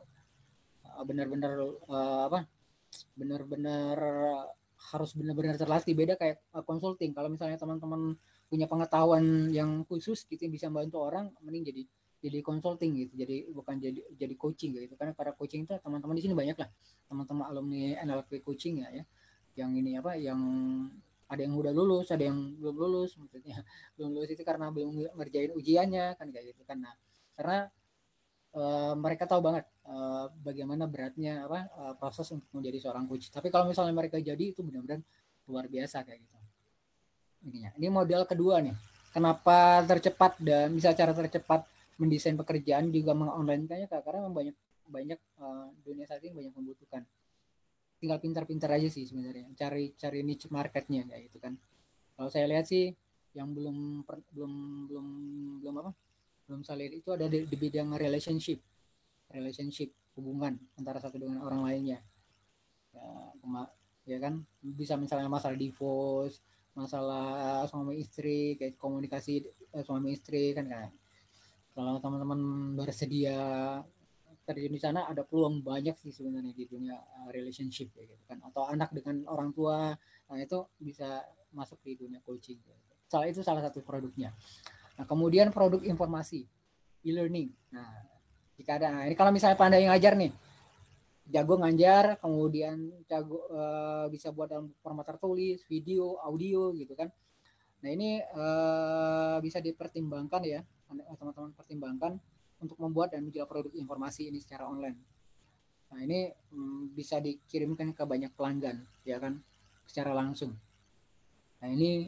benar-benar harus benar-benar terlatih. Beda kayak consulting. Kalau misalnya teman-teman punya pengetahuan yang khusus gitu bisa membantu orang, mending jadi consulting gitu, jadi bukan jadi coaching gitu. Karena para coaching itu teman-teman di sini banyak lah, teman-teman alumni NLP coaching ya, yang ini yang ada yang udah lulus, ada yang belum lulus. Maksudnya belum lulus itu karena belum ngerjain ujiannya kan kayak gitu kan. Nah, karena mereka tahu banget bagaimana beratnya proses untuk menjadi seorang coach. Tapi kalau misalnya mereka jadi, itu benar-benar luar biasa kayak gitu. Ini model kedua nih. Kenapa tercepat dan bisa cara tercepat mendesain pekerjaan juga mengonline-kannya, karena banyak dunia saat ini banyak membutuhkan. Tinggal pintar-pintar aja sih sebenarnya. Cari niche marketnya kayak gitu kan. Kalau saya lihat sih yang belum saya lihat itu ada di bidang relationship, hubungan antara satu dengan orang lainnya. Ya kan, bisa misalnya masalah divorce, masalah suami istri, kayak komunikasi suami istri kan. Kalau teman-teman bersedia terjun di sana, ada peluang banyak sih sebenarnya di dunia relationship kayak gitu kan, atau anak dengan orang tua. Nah itu bisa masuk di dunia coaching. Itu salah satu produknya. Nah, kemudian produk informasi, e-learning. Nah, jika ada, ini kalau misalnya pandai ngajar nih, jago ngajar, kemudian jago bisa buat dalam format tertulis, video, audio gitu kan. Nah, ini bisa dipertimbangkan ya, teman-teman pertimbangkan untuk membuat dan menjual produk informasi ini secara online. Nah, ini bisa dikirimkan ke banyak pelanggan, ya kan, secara langsung. Nah, ini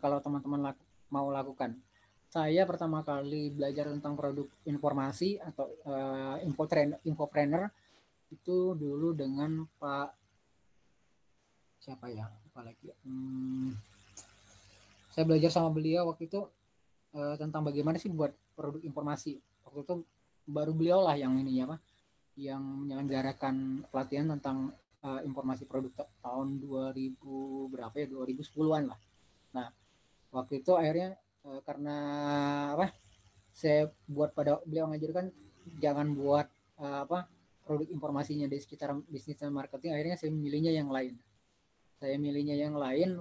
kalau teman-teman mau lakukan. Saya pertama kali belajar tentang produk informasi atau infopreneur itu dulu dengan Pak siapa ya, apalagi saya belajar sama beliau waktu itu tentang bagaimana sih buat produk informasi. Waktu itu baru beliau lah yang ini yang menyelenggarakan pelatihan tentang informasi produk tahun 2000 berapa ya, 2010-an lah. Nah, waktu itu akhirnya karena apa? Saya buat pada beliau ngajarkan jangan buat produk informasinya di sekitar bisnis dan marketing, akhirnya saya milihnya yang lain.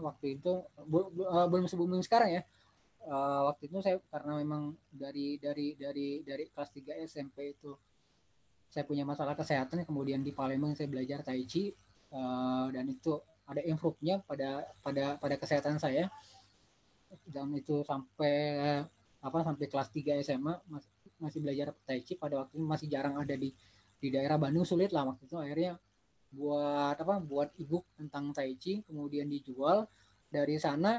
Waktu itu belum sebelum sekarang ya. Waktu itu saya karena memang dari kelas 3 SMP itu saya punya masalah kesehatan, kemudian di Palembang saya belajar Tai Chi dan itu ada improve-nya pada kesehatan saya, dan itu sampai kelas 3 SMA masih belajar Tai Chi. Pada waktu itu masih jarang ada di daerah Bandung, sulit lah waktu itu. Akhirnya buat ebook tentang Tai Chi, kemudian dijual. Dari sana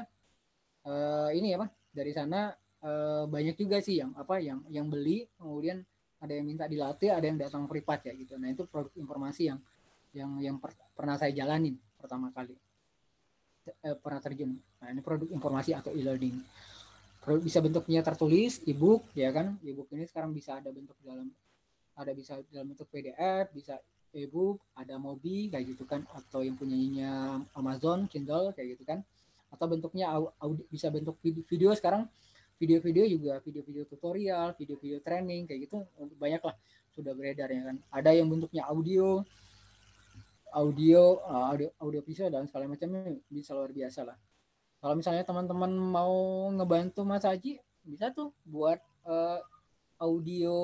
banyak juga sih yang beli, kemudian ada yang minta dilatih, ada yang datang privat ya gitu. Nah, itu produk informasi yang pernah saya jalanin pertama kali pernah terjun. Nah, ini produk informasi atau e-learning. Bisa bentuknya tertulis, ebook ya kan. Ebook ini sekarang bisa bisa dalam bentuk PDF, bisa ebook, ada Mobi kayak gitu kan, atau yang punyanya Amazon Kindle kayak gitu kan, atau bentuknya bisa bentuk video. Sekarang video-video juga, video-video tutorial, video-video training kayak gitu banyak lah sudah beredar ya kan. Ada yang bentuknya audio visual dan segala macamnya, bisa luar biasa lah. Kalau misalnya teman-teman mau ngebantu Mas Haji, bisa tuh buat audio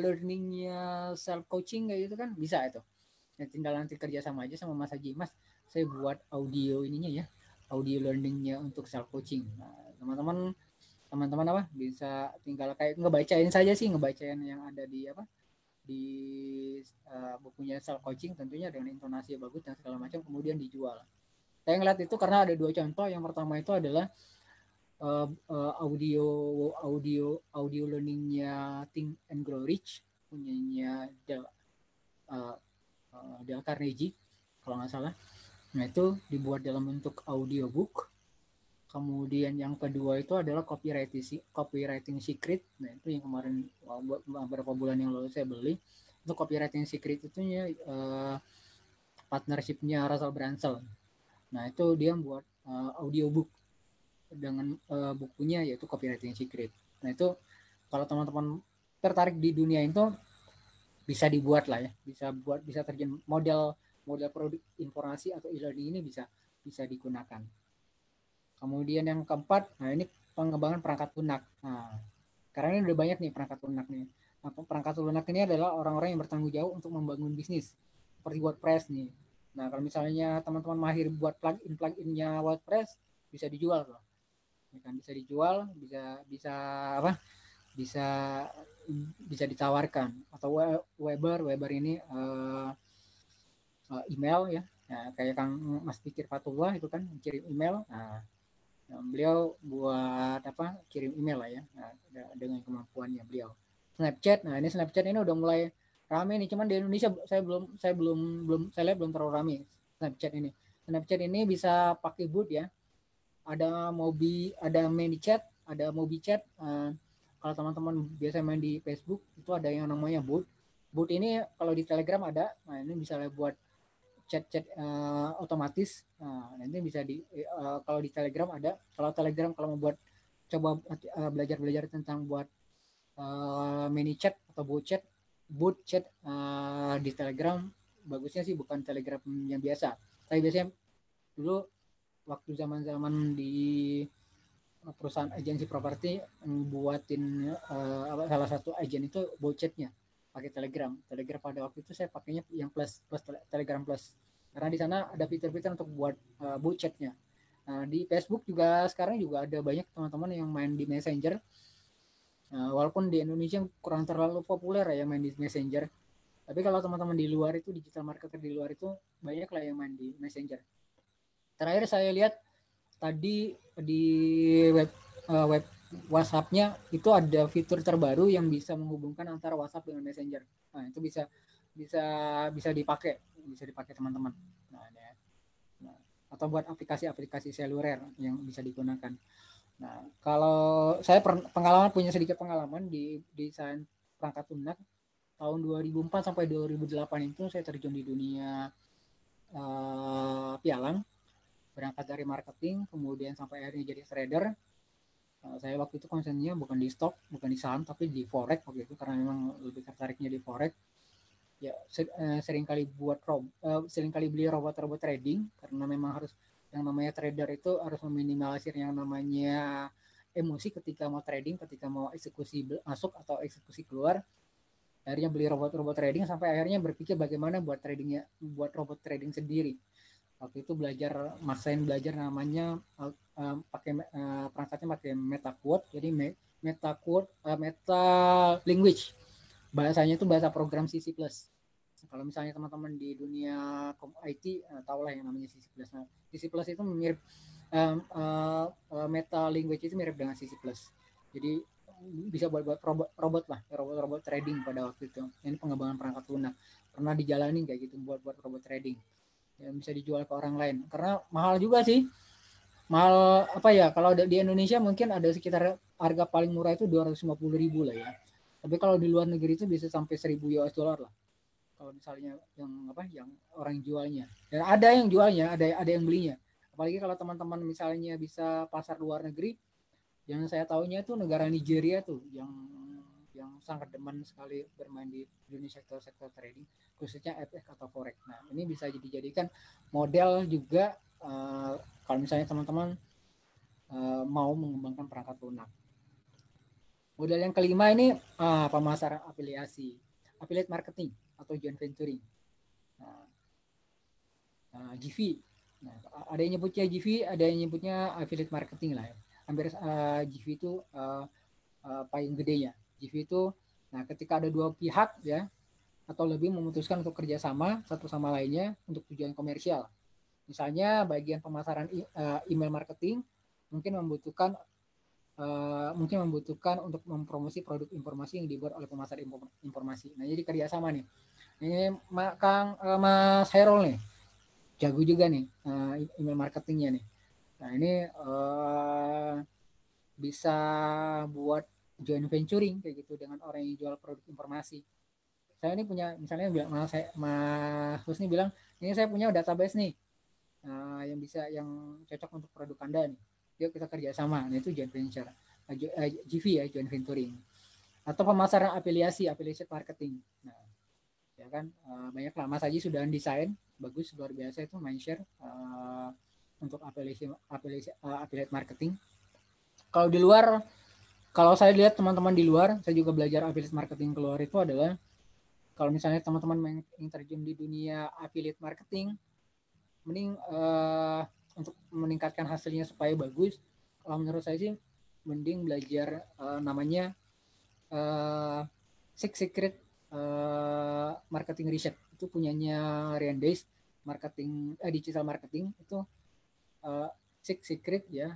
learningnya self coaching kayak gitu kan, bisa itu. Ya, tinggal nanti kerja sama aja sama Mas Haji, Mas saya buat audio ininya ya, audio learningnya untuk self coaching. Nah, teman-teman bisa tinggal kayak ngebacain yang ada di bukunya self coaching, tentunya dengan intonasi bagus dan segala macam, kemudian dijual. Saya ngeliat itu karena ada dua contoh. Yang pertama itu adalah audio learningnya Think and Grow Rich punyanya Dale Carnegie kalau nggak salah. Nah, itu dibuat dalam bentuk audiobook. Kemudian yang kedua itu adalah copywriting secret. Nah, itu yang kemarin beberapa bulan yang lalu saya beli. Itu copywriting secret itu partnershipnya Russell Brunson. Nah, itu dia buat audiobook dengan bukunya yaitu copywriting secret. Nah, itu kalau teman-teman tertarik di dunia itu bisa dibuat lah ya, bisa terjun model produk informasi atau e-learning ini bisa digunakan. Kemudian yang keempat, nah ini pengembangan perangkat lunak. Nah, karena ini udah banyak nih perangkat lunak nih. Nah, perangkat lunak ini adalah orang-orang yang bertanggung jawab untuk membangun bisnis seperti WordPress nih. Nah, kalau misalnya teman-teman mahir buat plugin-nya WordPress, bisa dijual loh. Ya kan, bisa dijual, bisa ditawarkan. Atau Weber ini email ya. Nah, kayak Kang Mas Fikir Fatullah itu kan kirim email. Nah, beliau buat kirim email lah ya, nah, dengan kemampuannya beliau. Snapchat, nah ini Snapchat ini udah mulai rame nih, cuman di Indonesia saya lihat belum terlalu rame Snapchat ini bisa pakai bot ya, ada ManyChat, ada MobiChat. Kalau teman-teman biasa main di Facebook itu ada yang namanya bot ini kalau di Telegram ada. Nah, ini bisa buat chat otomatis. Nah, nanti bisa kalau di Telegram ada. Kalau mau buat coba belajar tentang buat ManyChat atau bot chat di Telegram, bagusnya sih bukan Telegram yang biasa. Tapi biasanya dulu waktu zaman di perusahaan agensi properti buatin salah satu agen itu bot chatnya pakai Telegram pada waktu itu saya pakainya yang plus Telegram Plus, karena di sana ada fitur-fitur untuk buat bot chatnya. Nah, di Facebook juga sekarang juga ada banyak teman-teman yang main di Messenger. Walaupun di Indonesia kurang terlalu populer ya main di Messenger, tapi kalau teman-teman di luar itu, digital marketer di luar itu banyak lah yang main di Messenger. Terakhir saya lihat tadi di web WhatsApp-nya itu ada fitur terbaru yang bisa menghubungkan antara WhatsApp dengan Messenger. Nah, itu bisa dipakai teman-teman. Nah, atau buat aplikasi seluler yang bisa digunakan. Nah, kalau saya punya sedikit pengalaman di desain perangkat lunak tahun 2004 sampai 2008 itu saya terjun di dunia pialang, berangkat dari marketing, kemudian sampai akhirnya jadi trader. Saya waktu itu konsennya bukan di stok, bukan di saham, tapi di forex waktu itu karena memang lebih tertariknya di forex. Ya seringkali seringkali beli robot trading karena memang harus yang namanya trader itu harus meminimalisir yang namanya emosi ketika mau trading, ketika mau eksekusi masuk atau eksekusi keluar. Akhirnya beli robot trading sampai akhirnya berpikir bagaimana buat robot trading sendiri. Waktu itu maksain belajar namanya perangkatnya pakai MetaQuote, jadi MetaQuote meta language, bahasanya itu bahasa program C++. Kalau misalnya teman-teman di dunia IT tahu lah yang namanya C++. Nah, C++ itu mirip meta language itu mirip dengan C++. Jadi bisa buat robot trading pada waktu itu. Ini pengembangan perangkat lunak pernah dijalani kayak gitu buat robot trading. Yang bisa dijual ke orang lain karena mahal juga sih, mahal apa ya, kalau di Indonesia mungkin ada sekitar harga paling murah itu 250.000 lah ya, tapi kalau di luar negeri itu bisa sampai 1.000 US dollar lah kalau misalnya yang orang jualnya, dan ada yang jualnya, ada yang belinya, apalagi kalau teman-teman misalnya bisa pasar luar negeri. Yang saya tahunya itu negara Nigeria tuh yang sangat demen sekali bermain di dunia sektor trading, khususnya FX atau forex. Nah, ini bisa dijadikan model juga kalau misalnya teman-teman mau mengembangkan perangkat lunak. Model yang kelima ini pemasaran afiliasi, affiliate marketing atau joint venturing. GV. Nah, ada yang nyebutnya GV, ada yang nyebutnya affiliate marketing lah ya. Hampir GV itu paling gedenya. GV itu, nah ketika ada dua pihak ya atau lebih memutuskan untuk kerjasama satu sama lainnya untuk tujuan komersial. Misalnya bagian pemasaran email marketing mungkin membutuhkan untuk mempromosi produk informasi yang dibuat oleh pemasar informasi. Nah, jadi kerjasama nih. Ini Mas Hairul nih, jago juga nih email marketingnya nih. Nah, ini bisa buat joint venturing kayak gitu dengan orang yang jual produk informasi. Saya ini punya, misalnya Mas Husni bilang, ini saya punya database nih yang cocok untuk produk Anda nih. Yuk kita kerjasama. Nah, itu joint venture, GV ya, joint venturing. Atau pemasaran affiliate marketing. Nah, ya kan banyak lah. Mas Haji sudah desain bagus, luar biasa itu Mindshare untuk affiliate marketing. Kalau di luar, kalau saya lihat teman-teman di luar, saya juga belajar affiliate marketing keluar itu adalah kalau misalnya teman-teman yang terjun di dunia affiliate marketing, mending untuk meningkatkan hasilnya supaya bagus, kalau menurut saya sih mending belajar namanya Six Secret Marketing Research. Itu punyanya Ryan Days, digital marketing itu Six Secret ya,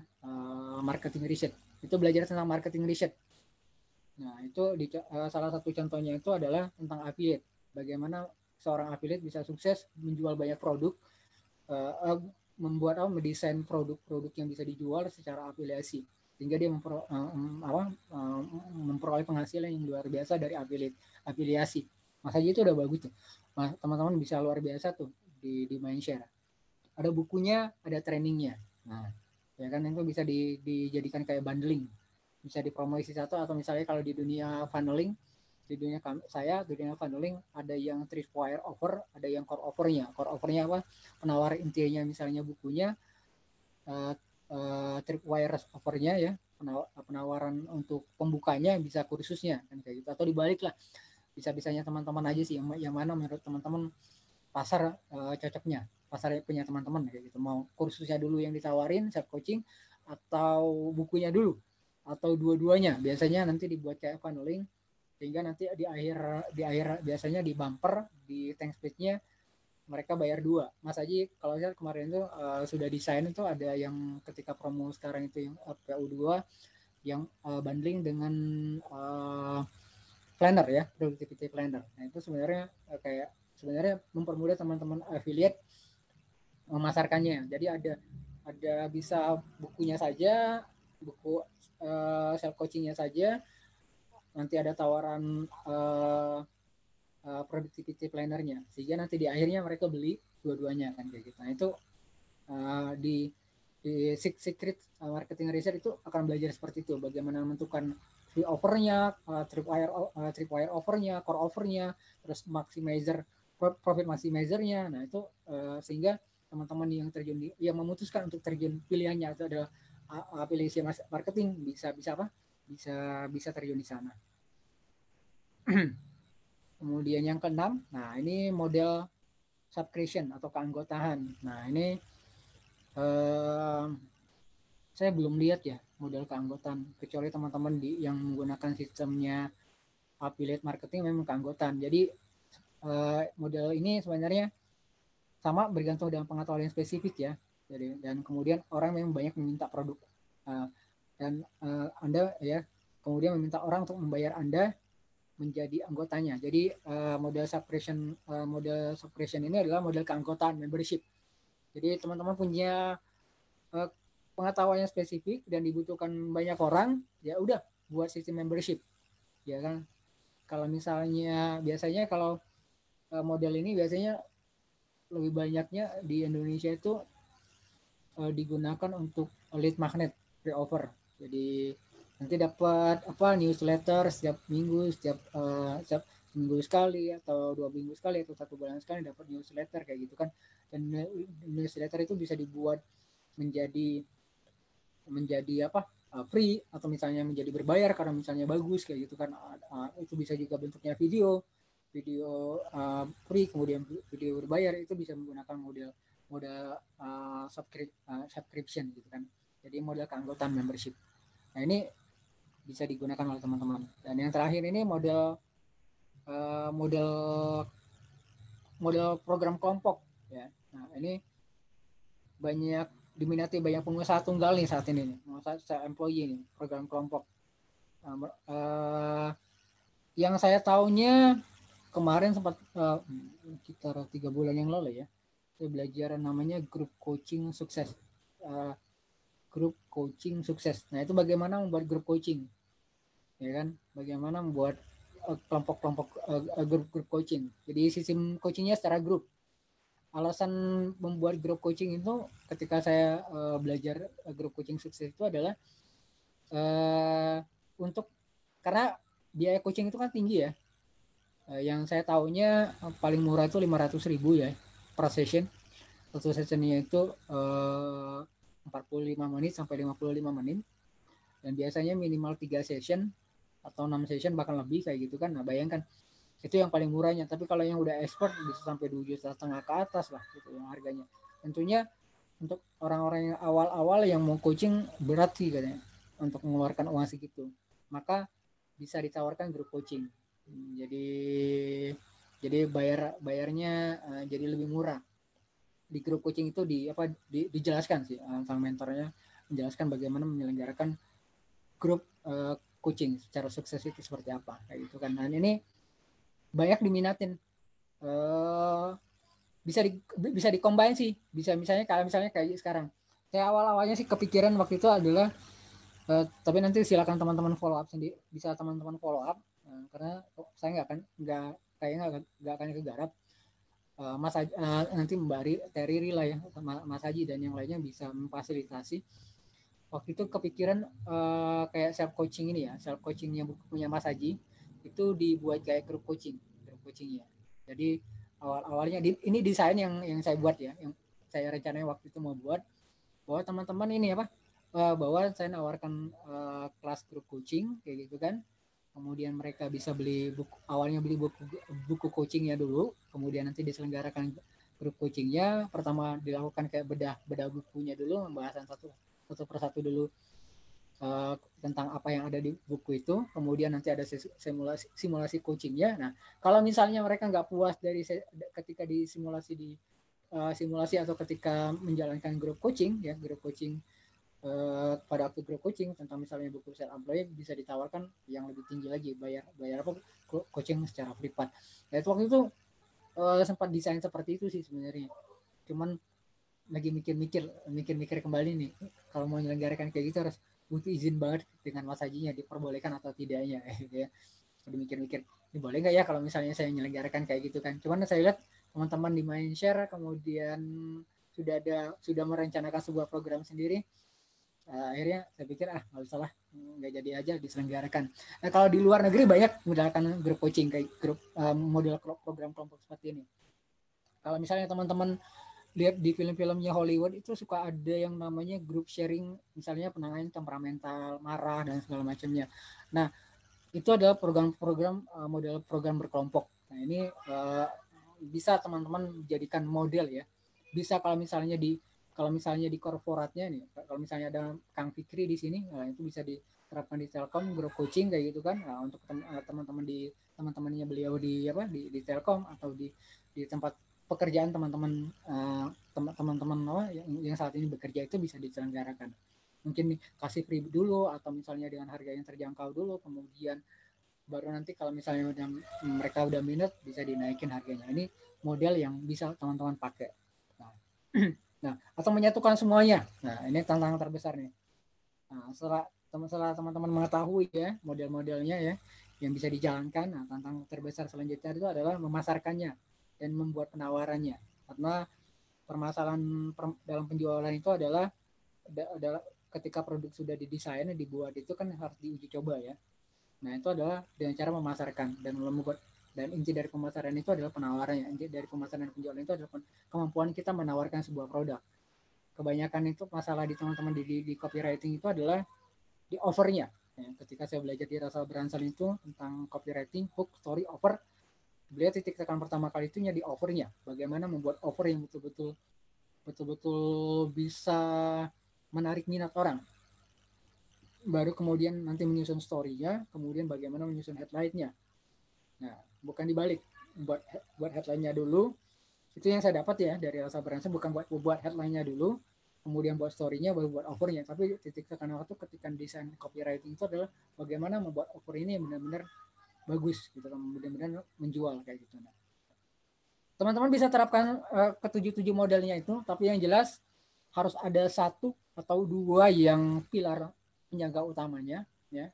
marketing research. Itu belajar tentang marketing research. Nah, itu salah satu contohnya itu adalah tentang affiliate. Bagaimana seorang affiliate bisa sukses menjual banyak produk, mendesain produk-produk yang bisa dijual secara afiliasi, sehingga dia memperoleh penghasilan yang luar biasa dari afiliasi. Mas Haji itu udah bagus tuh. Teman-teman bisa luar biasa tuh di Mindshare. Ada bukunya, ada trainingnya. Nah, ya kan itu bisa dijadikan kayak bundling, bisa dipromosi satu, atau misalnya kalau di dunia funneling, di dunia funneling ada yang tripwire offer, ada yang core offernya. Core offernya apa? Penawar intinya misalnya bukunya, tripwire offernya ya, penawaran untuk pembukanya bisa kursusnya kan kayak gitu. Atau dibalik lah, bisa-bisanya teman-teman aja sih yang mana menurut teman-teman pasar cocoknya, pasar punya teman-teman kayak gitu. Mau kursusnya dulu yang ditawarin, self coaching, atau bukunya dulu, atau dua-duanya. Biasanya nanti dibuat kayak funneling, sehingga nanti di akhir biasanya di bumper, di thanks page-nya mereka bayar 2. Mas Haji kalau saya kemarin itu sudah desain itu ada yang ketika promo sekarang itu yang PU2 yang bundling dengan planner ya, productivity planner. Nah, itu sebenarnya sebenarnya mempermudah teman-teman affiliate memasarkannya. Jadi ada bisa bukunya saja, buku self coachingnya saja, nanti ada tawaran productivity planner-nya, sehingga nanti di akhirnya mereka beli dua-duanya kan kayak gitu. Nah itu di Six Secret Marketing Research itu akan belajar seperti itu, bagaimana menentukan free offer-nya, tripwire offer-nya, core offer-nya, terus maximizer profit maximizer-nya. Nah itu sehingga teman-teman yang terjun yang memutuskan untuk terjun pilihannya itu adalah afiliasi marketing bisa terjun di sana. Kemudian yang keenam, nah ini model subscription atau keanggotaan. Nah ini saya belum lihat ya model keanggotaan, kecuali teman-teman yang menggunakan sistemnya affiliate marketing memang keanggotaan. Jadi model ini sebenarnya sama, bergantung dengan pengetahuan yang spesifik ya. Jadi, dan kemudian orang memang banyak meminta produk dan Anda ya kemudian meminta orang untuk membayar Anda menjadi anggotanya. Jadi model subscription ini adalah model keanggotaan, membership. Jadi teman-teman punya pengetahuan yang spesifik dan dibutuhkan banyak orang, ya udah buat sistem membership, ya kan. Kalau misalnya biasanya kalau model ini biasanya lebih banyaknya di Indonesia itu digunakan untuk lead magnet pre-offer. Jadi nanti dapat newsletter setiap minggu, setiap minggu sekali atau 2 minggu sekali atau 1 bulan sekali dapat newsletter kayak gitu kan. Dan newsletter itu bisa dibuat menjadi free atau misalnya menjadi berbayar karena misalnya bagus kayak gitu kan. Itu bisa juga bentuknya video free kemudian video berbayar, itu bisa menggunakan model subscription gitu kan. Jadi model keanggotaan membership. Nah ini bisa digunakan oleh teman-teman. Dan yang terakhir ini model program kelompok ya. Nah ini diminati banyak pengusaha tunggal nih saat ini nih, pengusaha employee nih, program kelompok. Yang saya tahunya kemarin sempat sekitar 3 bulan yang lalu ya, saya belajar namanya grup coaching sukses. Grup coaching sukses. Nah itu bagaimana membuat grup coaching, ya kan? Bagaimana membuat kelompok-kelompok grup coaching. Jadi sistem coachingnya secara grup. Alasan membuat grup coaching itu ketika saya belajar grup coaching sukses itu adalah karena biaya coaching itu kan tinggi ya. Yang saya tahunya paling murah itu 500.000 ya per session. Satu sessionnya itu 45 menit sampai 55 menit. Dan biasanya minimal 3 session atau 6 session bahkan lebih kayak gitu kan. Nah bayangkan itu yang paling murahnya. Tapi kalau yang udah expert bisa sampai 2,5 juta ke atas lah gitu yang harganya. Tentunya untuk orang-orang yang awal-awal yang mau coaching berat sih katanya untuk mengeluarkan uang segitu. Maka bisa ditawarkan grup coaching. Jadi bayarnya jadi lebih murah. Di grup coaching itu dijelaskan sih sang mentornya menjelaskan bagaimana menyelenggarakan grup coaching secara sukses itu seperti apa kayak gitu kan. Dan ini banyak diminatin, bisa dikombin sih, bisa misalnya kayak sekarang. Saya awalnya sih kepikiran waktu itu adalah tapi nanti silakan teman-teman follow up sendiri, bisa teman-teman follow up karena saya nggak akan kegarap. Mas nanti Mbak Terry lah ya, Mas Haji dan yang lainnya bisa memfasilitasi. Waktu itu kepikiran kayak self coaching ini ya, self coachingnya punya Mas Haji itu dibuat kayak grup coachingnya. Jadi awalnya ini desain yang saya buat ya, yang saya rencananya waktu itu mau buat bahwa teman-teman ini bahwa saya nawarkan kelas grup coaching kayak gitu kan. Kemudian mereka bisa beli awalnya beli buku coachingnya dulu, kemudian nanti diselenggarakan grup coachingnya. Pertama dilakukan kayak bedah bukunya dulu, pembahasan satu persatu dulu tentang apa yang ada di buku itu. Kemudian nanti ada simulasi coachingnya. Nah kalau misalnya mereka nggak puas dari ketika di simulasi atau ketika menjalankan grup coaching pada waktu grup coaching tentang misalnya buku self employed bisa ditawarkan yang lebih tinggi lagi, bayar apa coaching secara privat. Ya waktu itu sempat desain seperti itu sih sebenarnya, cuman lagi mikir kembali nih kalau mau menyelenggarakan kayak gitu harus butuh izin banget dengan Mas Hajinya, diperbolehkan atau tidaknya gitu ya. udah mikir-mikir ini boleh nggak ya kalau misalnya saya menyelenggarakan kayak gitu kan. Cuman saya lihat teman-teman di Mindshare kemudian sudah merencanakan sebuah program sendiri. Akhirnya saya pikir nggak usah lah, nggak jadi aja diselenggarakan. Nah kalau di luar negeri banyak menggunakan grup coaching kayak grup model program kelompok seperti ini. Kalau misalnya teman-teman lihat di film-filmnya Hollywood itu suka ada yang namanya group sharing, misalnya penanganan temperamental, marah dan segala macamnya. Nah itu adalah program-program model program berkelompok. Nah ini bisa teman-teman jadikan model ya. Bisa kalau misalnya di korporatnya nih, kalau misalnya ada Kang Fikri di sini, nah itu bisa diterapkan di Telkom grup coaching kayak gitu kan. Nah, untuk teman-temannya beliau di Telkom atau di tempat pekerjaan teman-teman yang saat ini bekerja itu bisa diselenggarakan. Mungkin kasih free dulu atau misalnya dengan harga yang terjangkau dulu, kemudian baru nanti kalau misalnya mereka udah minat bisa dinaikin harganya. Ini model yang bisa teman-teman pakai. Nah, atau menyatukan semuanya. Nah, ini tantangan terbesar nih. Nah, setelah teman-teman mengetahui ya model-modelnya ya yang bisa dijalankan, nah tantangan terbesar selanjutnya itu adalah memasarkannya dan membuat penawarannya. Karena permasalahan dalam penjualan itu adalah ketika produk sudah didesain, dibuat itu kan harus diuji coba ya. Nah, itu adalah dengan cara memasarkan dan membuat, dan inti dari pemasaran itu adalah penawarannya. Inti dari pemasaran dan penjualan itu adalah kemampuan kita menawarkan sebuah produk. Kebanyakan itu masalah di teman-teman di copywriting itu adalah di offernya. Ya, ketika saya belajar di Russell Brunson itu tentang copywriting, hook, story, offer, beliau titik tekan pertama kali itunya di offernya. Bagaimana membuat offer yang betul-betul bisa menarik minat orang. Baru kemudian nanti menyusun story-nya, kemudian bagaimana menyusun headline-nya. Nah, bukan dibalik. Buat headline-nya dulu. Itu yang saya dapat ya dari Russell Brunson, bukan buat headline-nya dulu, kemudian buat story-nya, baru buat offer-nya. Tapi titik tekan waktu ketika desain copywriting itu adalah bagaimana membuat offer ini yang benar-benar bagus gitu kan, benar-benar menjual kayak gitu. Nah, teman-teman bisa terapkan ke-7 modelnya itu, tapi yang jelas harus ada 1 atau 2 yang pilar penjaga utamanya ya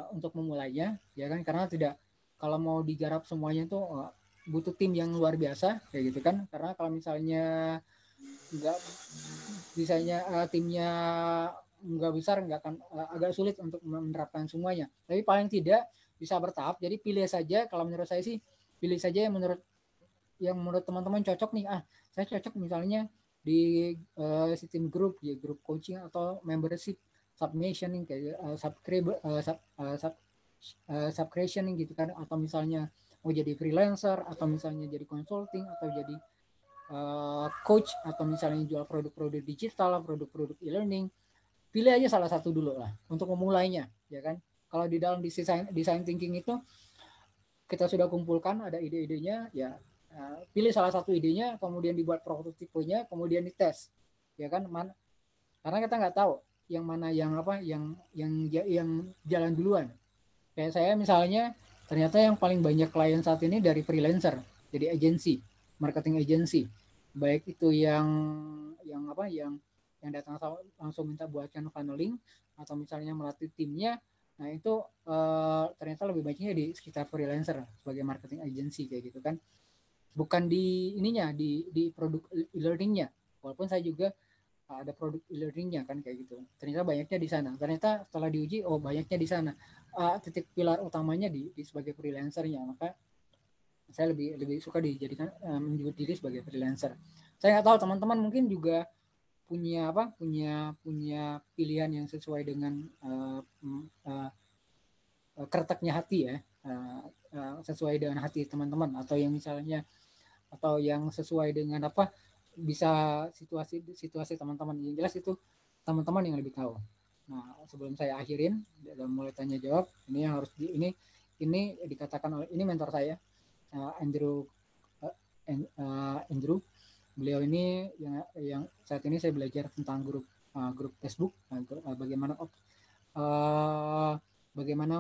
untuk memulainya ya kan, karena kalau mau digarap semuanya itu butuh tim yang luar biasa kayak gitu kan. Karena kalau misalnya timnya nggak besar, nggak akan agak sulit untuk menerapkan semuanya. Tapi paling tidak bisa bertahap. Jadi pilih saja, kalau menurut saya sih pilih saja yang menurut teman-teman cocok nih. Saya cocok misalnya di sistem grup ya, grup coaching atau membership submissioning kayak subscription gitu kan, atau misalnya mau jadi freelancer, atau misalnya jadi consulting, atau jadi coach, atau misalnya jual produk-produk digital, produk-produk e-learning. Pilih aja salah satu dulu lah untuk memulainya ya kan. Kalau di dalam design thinking itu kita sudah kumpulkan ada ide-idenya ya, pilih salah satu idenya, kemudian dibuat prototipenya, kemudian dites ya kan. Karena kita nggak tahu yang mana yang jalan duluan. Kayak saya misalnya, ternyata yang paling banyak klien saat ini dari freelancer, jadi agensi, marketing agency, baik itu yang datang langsung minta buatkan funneling, atau misalnya melatih timnya. Nah itu ternyata lebih banyaknya di sekitar freelancer sebagai marketing agency kayak gitu kan, bukan di produk e-learningnya. Walaupun saya juga ada produk e-learningnya kan kayak gitu. Ternyata banyaknya di sana. Ternyata setelah diuji, banyaknya di sana. Titik pilar utamanya di sebagai freelancernya. Maka saya lebih suka dijadikan menyebut diri sebagai freelancer. Saya nggak tahu teman-teman mungkin juga punya pilihan yang sesuai dengan kreteknya hati ya, sesuai dengan hati teman-teman, atau yang misalnya atau yang sesuai dengan bisa situasi teman-teman. Yang jelas itu teman-teman yang lebih tahu. Nah, sebelum saya akhirin dan mulai tanya jawab, ini yang harus ini dikatakan oleh ini mentor saya, Andrew. Beliau ini yang saat ini saya belajar tentang grup Facebook, bagaimana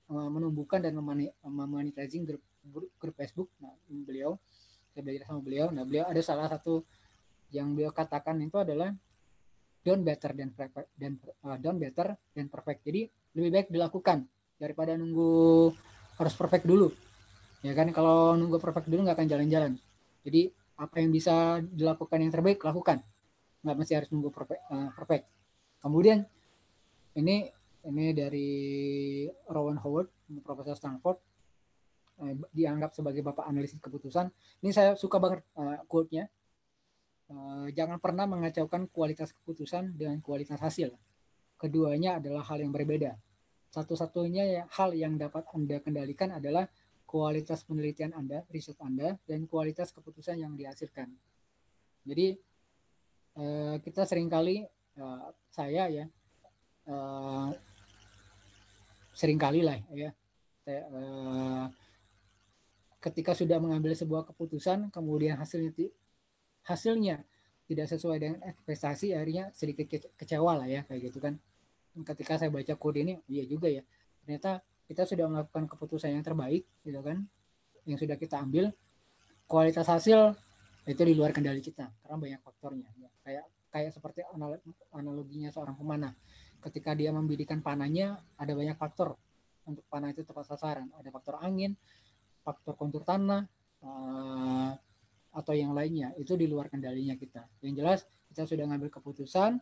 menumbuhkan dan memonetizing grup Facebook. Nah, saya belajar sama beliau. Nah, beliau ada salah satu yang beliau katakan itu adalah done better than perfect. Jadi lebih baik dilakukan daripada nunggu harus perfect dulu. Ya kan, kalau nunggu perfect dulu nggak akan jalan-jalan. Jadi apa yang bisa dilakukan yang terbaik lakukan, nggak mesti harus nunggu perfect. Kemudian ini dari Rowan Howard, Profesor Stanford, dianggap sebagai bapak analisis keputusan. Ini saya suka banget quote-nya. Jangan pernah mengacaukan kualitas keputusan dengan kualitas hasil. Keduanya adalah hal yang berbeda. Satu-satunya hal yang dapat Anda kendalikan adalah kualitas penelitian Anda, riset Anda, dan kualitas keputusan yang dihasilkan. Jadi kita seringkali, saya ya, seringkali lah ya, ketika sudah mengambil sebuah keputusan, kemudian hasilnya tidak sesuai dengan ekspektasi, akhirnya sedikit kecewa lah ya, kayak gitu kan. Ketika saya baca kode ini, iya juga ya, ternyata kita sudah melakukan keputusan yang terbaik, gitu kan, yang sudah kita ambil, kualitas hasil itu di luar kendali kita karena banyak faktornya. Ya. Kayak seperti analoginya seorang pemanah, ketika dia membidikan panahnya, ada banyak faktor untuk panah itu tepat sasaran. Ada faktor angin, faktor kontur tanah, atau yang lainnya, itu di luar kendalinya kita. Yang jelas kita sudah ngambil keputusan,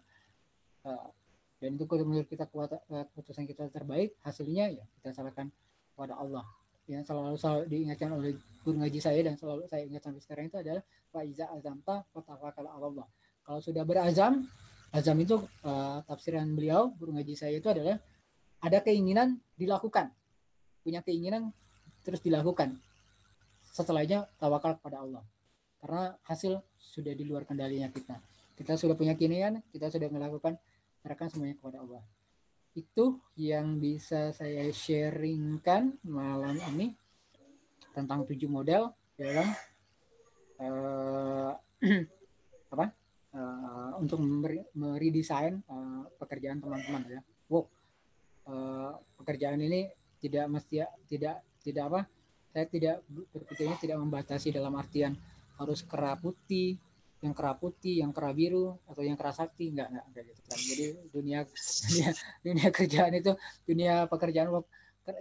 dan itu menurut kita keputusan kita terbaik, hasilnya ya kita serahkan kepada Allah. Yang selalu diingatkan oleh guru ngaji saya dan selalu saya ingat sampai sekarang itu adalah fa'iza azamta fatawakkal 'ala Allah. Kalau sudah berazam, azam itu tafsiran beliau guru ngaji saya itu adalah ada keinginan dilakukan, punya keinginan terus dilakukan. Setelahnya tawakal kepada Allah. Karena hasil sudah di luar kendalinya kita. Kita sudah punya keinginan, kita sudah melakukan, serahkan semuanya kepada Allah. Itu yang bisa saya sharingkan malam ini tentang 7 model dalam untuk meredesain pekerjaan teman-teman ya. Pekerjaan ini tidak mesti saya tidak berpikirnya tidak membatasi dalam artian harus kera putih, yang kera biru, atau yang kera sakti, enggak kayak gitu kan. Jadi dunia kerjaan itu, dunia pekerjaan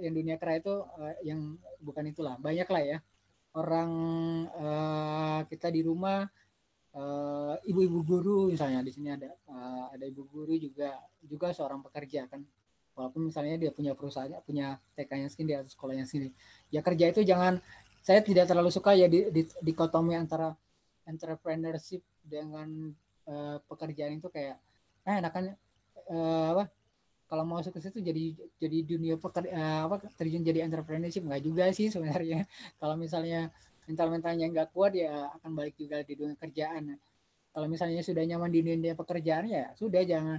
yang dunia kera itu yang bukan itulah. Banyak lah ya orang kita di rumah, ibu-ibu guru misalnya, di sini ada ibu guru juga seorang pekerja kan. Walaupun misalnya dia punya perusahaannya, punya TK-nya sendiri, dia sekolahnya sendiri. Ya kerja itu jangan, saya tidak terlalu suka ya dikotomi antara entrepreneurship dengan pekerjaan itu kayak enakan kalau mau masuk ke situ jadi dunia terjun jadi entrepreneurship, nggak juga sih sebenarnya. Kalau misalnya mentalnya nggak kuat ya akan balik juga di dunia kerjaan. Kalau misalnya sudah nyaman di dunia pekerjaan ya sudah, jangan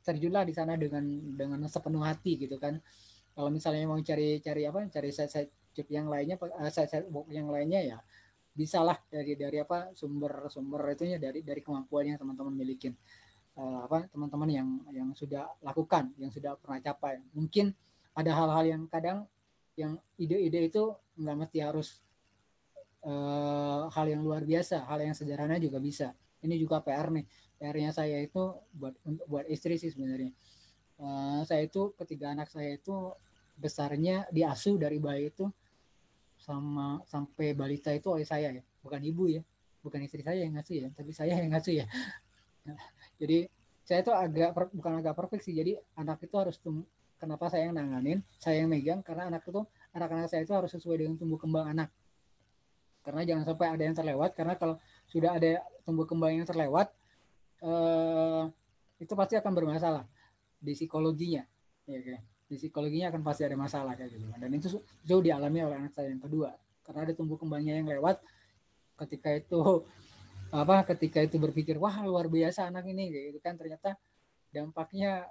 terjunlah di sana dengan sepenuh hati gitu kan. Kalau misalnya mau cari side job yang lainnya, side work yang lainnya ya bisalah dari sumber itunya dari kemampuan yang teman-teman milikin, teman-teman yang sudah lakukan, yang sudah pernah capai. Mungkin ada hal-hal yang kadang yang ide-ide itu nggak mesti harus hal yang luar biasa, hal yang sederhana juga bisa. Ini juga PR nih. PR-nya saya itu buat istri sih sebenarnya. Saya itu ketiga anak saya itu besarnya diasuh dari bayi itu sampai balita itu oleh saya ya, bukan ibu ya, bukan istri saya yang ngasuh ya, tapi saya yang ngasuh ya. Jadi saya itu bukan agak perfect sih. Jadi anak itu harus kenapa saya yang nanganin, saya yang megang, karena anak-anak saya itu harus sesuai dengan tumbuh kembang anak. Karena jangan sampai ada yang terlewat, karena kalau sudah ada tumbuh kembang yang terlewat, itu pasti akan bermasalah di psikologinya, ya kan? Di psikologinya akan pasti ada masalah kayak gitu. Dan itu dialami oleh anak saya yang kedua, karena ada tumbuh kembangnya yang lewat. Ketika itu berpikir wah luar biasa anak ini kayak gitu kan, ternyata dampaknya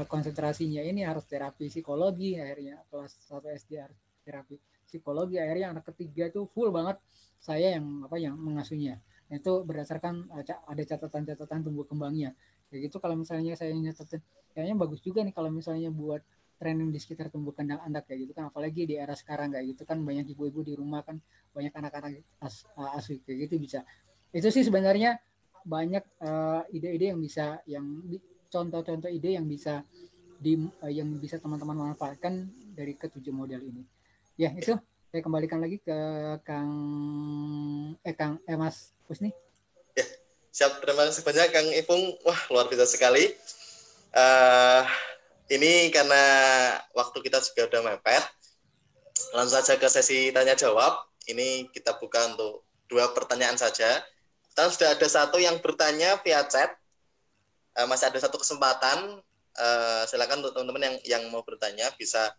konsentrasinya ini harus terapi psikologi, akhirnya kelas 1 SD harus terapi psikologi, akhirnya anak ketiga itu full banget saya yang mengasuhnya. Itu berdasarkan ada catatan-catatan tumbuh kembangnya. Kayak gitu kalau misalnya saya nyatetin, kayaknya bagus juga nih kalau misalnya buat training di sekitar tumbuh kembang anak kayak gitu kan, apalagi di era sekarang kayak gitu kan, banyak ibu-ibu di rumah kan, banyak anak-anak asuh kayak gitu bisa. Itu sih sebenarnya banyak ide-ide yang bisa contoh-contoh ide yang bisa yang bisa teman-teman manfaatkan dari ketujuh model ini. Ya, itu saya kembalikan lagi ke Mas Husni. Ya, siap. Terima kasih banyak Kang Ipung. Wah, luar biasa sekali. Ini karena waktu kita juga udah mepet. Langsung saja ke sesi tanya jawab. Ini kita buka untuk 2 pertanyaan saja. Kita sudah ada 1 yang bertanya via chat. Masih ada 1 kesempatan. Silakan untuk teman-teman yang mau bertanya bisa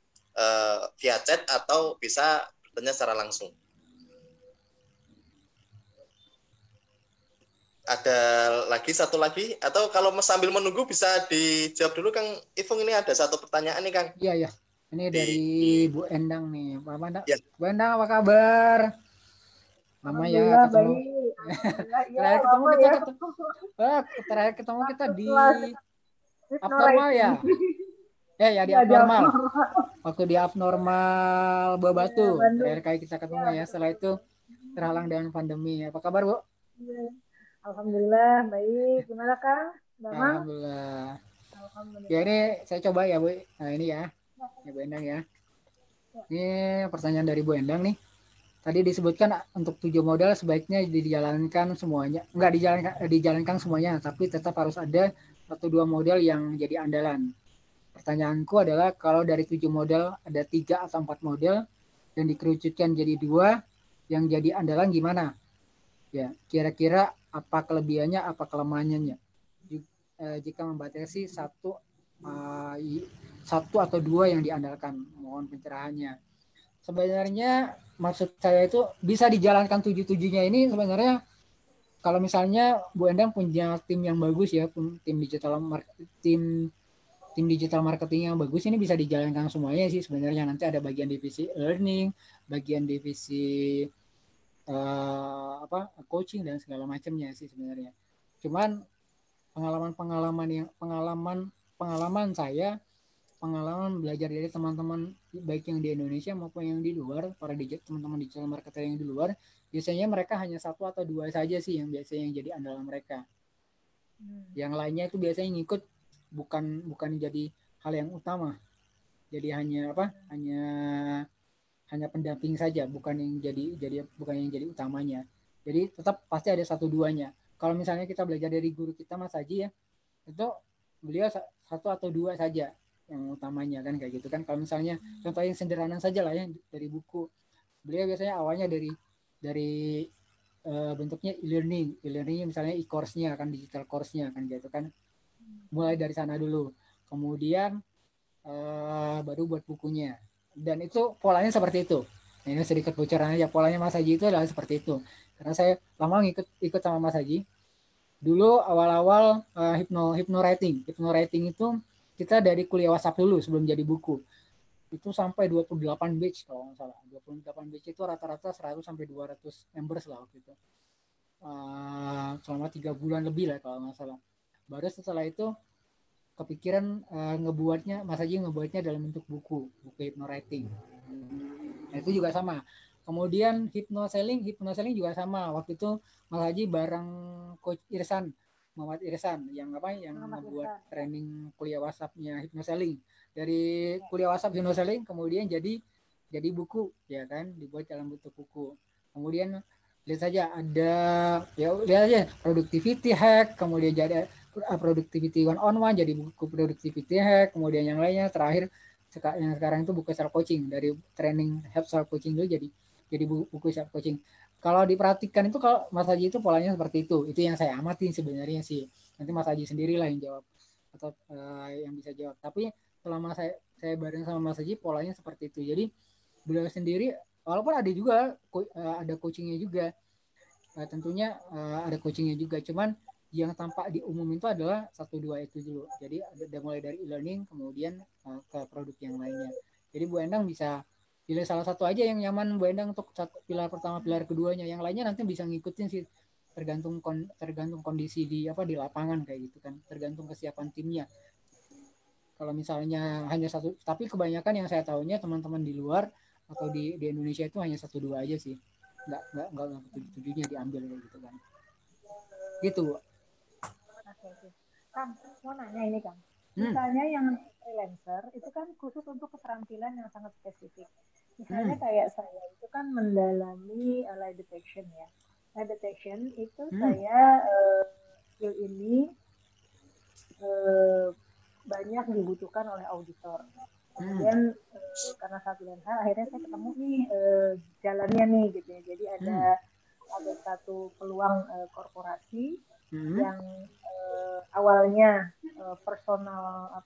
via chat atau bisa bertanya secara langsung. Ada satu lagi atau kalau sambil menunggu bisa dijawab dulu Kang Ipung. Ini ada 1 pertanyaan nih Kang. Iya. Ini dari Bu Endang nih. Pak Manda. Ya. Bu Endang apa kabar? Lama ya ketemu. Terakhir ketemu kita di abnormal ya. Di abnormal. Waktu di abnormal Batu. Terakhir kali kita ketemu ya. Setelah itu terhalang dengan pandemi. Apa kabar, Bu? Alhamdulillah baik. Gimana Kang? Alhamdulillah. Ya ini saya coba ya Bu. Nah ini ya Bu Endang ya. Ini pertanyaan dari Bu Endang nih. Tadi disebutkan untuk 7 model sebaiknya dijalankan semuanya. Enggak dijalankan semuanya, tapi tetap harus ada 1-2 model yang jadi andalan. Pertanyaanku adalah kalau dari 7 model ada 3 atau 4 model dan dikerucutkan jadi 2 yang jadi andalan gimana? Ya, kira-kira apa kelebihannya, apa kelemahannya? Jika membatasi 1 atau 2 yang diandalkan, mohon pencerahannya. Sebenarnya maksud saya itu bisa dijalankan 7-7-nya ini sebenarnya kalau misalnya Bu Endang punya tim yang bagus ya, tim digital marketing yang bagus, ini bisa dijalankan semuanya sih sebenarnya. Nanti ada bagian divisi learning, bagian divisi coaching dan segala macamnya sih sebenarnya. Cuman pengalaman belajar dari teman-teman baik yang di Indonesia maupun yang di luar, para teman-teman digital marketer yang di luar, biasanya mereka hanya 1 atau 2 saja sih yang biasanya yang jadi andalan mereka. Yang lainnya itu biasanya ngikut, bukan jadi hal yang utama. Jadi hanya pendamping saja, bukan yang jadi utamanya. Jadi tetap pasti ada 1-2-nya. Kalau misalnya kita belajar dari guru kita Mas Haji ya, itu beliau 1 atau 2 saja yang utamanya kan kayak gitu kan. Kalau misalnya contoh yang sederhana saja lah ya dari buku, beliau biasanya awalnya dari bentuknya e-learningnya misalnya e-course-nya kan, digital course-nya kan gitu kan, mulai dari sana dulu, kemudian baru buat bukunya, dan itu polanya seperti itu. Nah, ini sedikit bocoran aja, polanya Mas Haji itu adalah seperti itu, karena saya lama ikut sama Mas Haji dulu awal-awal. Hypno-writing itu kita dari kuliah WhatsApp dulu sebelum jadi buku. Itu sampai 28 batch kalau nggak salah. 28 batch itu rata-rata 100 sampai 200 members lah waktu itu. Selama 3 bulan lebih lah kalau nggak salah. Baru setelah itu kepikiran Mas Haji ngebuatnya dalam bentuk buku hypno-writing. Nah, itu juga sama. Kemudian hypno-selling juga sama. Waktu itu Mas Haji bareng Coach Muhammad Irsan yang membuat training kuliah WhatsApp-nya hypno-selling. Dari kuliah WhatsApp hypno-selling kemudian jadi buku ya kan, dibuat dalam bentuk buku. Kemudian lihat aja productivity hack, kemudian jadi productivity 1-on-1 jadi buku productivity hack, kemudian yang lainnya terakhir yang sekarang itu buku self coaching, dari training self coaching dulu jadi buku self coaching. Kalau diperhatikan itu, kalau Mas Haji itu polanya seperti itu yang saya amatin sebenarnya sih. Nanti Mas Haji sendirilah yang jawab atau yang bisa jawab. Tapi selama saya bareng sama Mas Haji polanya seperti itu. Jadi beliau sendiri walaupun ada juga ada coachingnya juga, tentunya ada coachingnya juga. Cuman yang tampak di umum itu adalah 1-2 itu dulu. Jadi ada mulai dari e-learning kemudian ke produk yang lainnya. Jadi Bu Endang bisa pilih salah satu aja yang nyaman Bu Endang untuk pilar pertama, pilar keduanya. Yang lainnya nanti bisa ngikutin sih, tergantung kondisi di lapangan kayak gitu kan, tergantung kesiapan timnya. Kalau misalnya hanya 1, tapi kebanyakan yang saya tahunya teman-teman di luar atau di Indonesia itu hanya 1-2 aja sih, nggak 7-7-nya diambil kayak gitu kan, gitu Bu. Oke. Kang, mau nanya ini Kang. Misalnya yang freelancer itu kan khusus untuk keterampilan yang sangat spesifik. Misalnya kayak saya itu kan mendalami lie detection ya. Lie detection itu saya skill ini banyak dibutuhkan oleh auditor. Kemudian karena saya freelancer akhirnya saya ketemu nih jalannya nih gitu ya. Jadi ada satu peluang korporasi yang awalnya personal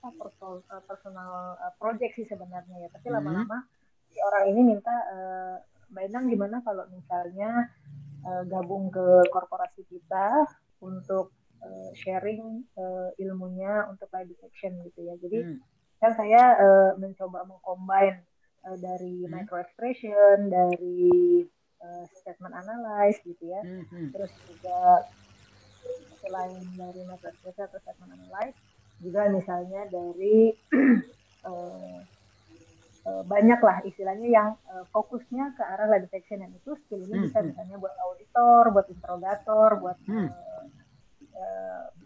project sih sebenarnya ya, tapi lama-lama si orang ini minta Mbak Endang gimana kalau misalnya gabung ke korporasi kita untuk sharing ilmunya untuk lie detection gitu ya. Jadi kan saya mencoba mengcombine dari microexpression, dari statement analyze gitu ya. Terus juga selain dari microexpression atau statement analyze, juga misalnya dari banyak lah istilahnya yang fokusnya ke arah lie detection, yang itu skill ini bisa misalnya buat auditor, buat interrogator, buat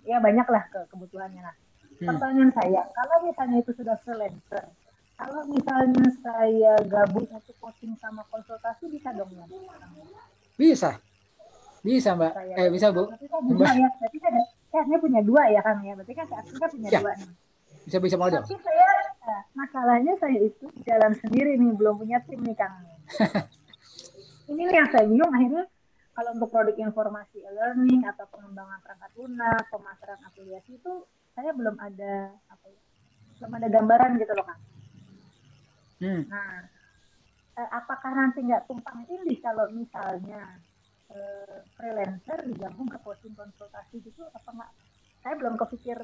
ya banyak lah kebutuhannya. Nah, pertanyaan saya, kalau misalnya itu sudah freelancer, kalau misalnya saya gabung untuk coaching sama konsultasi bisa dong ya? Bisa Mbak. Bisa Bu. Berarti saya punya dua ya Kang ya. Berarti kan saya punya dua nih. Bisa modal. Tapi saya masalahnya saya itu jalan sendiri nih, belum punya tim nih Kang. Ini nih yang saya bingung akhirnya. Kalau untuk produk informasi e-learning atau pengembangan perangkat lunak, pemasaran afiliasi itu saya belum ada gambaran gitu loh Kang. Nah, apakah nanti nggak tumpang tindih kalau misalnya freelancer digabung ke coaching konsultasi gitu, apa nggak? Saya belum kepikir,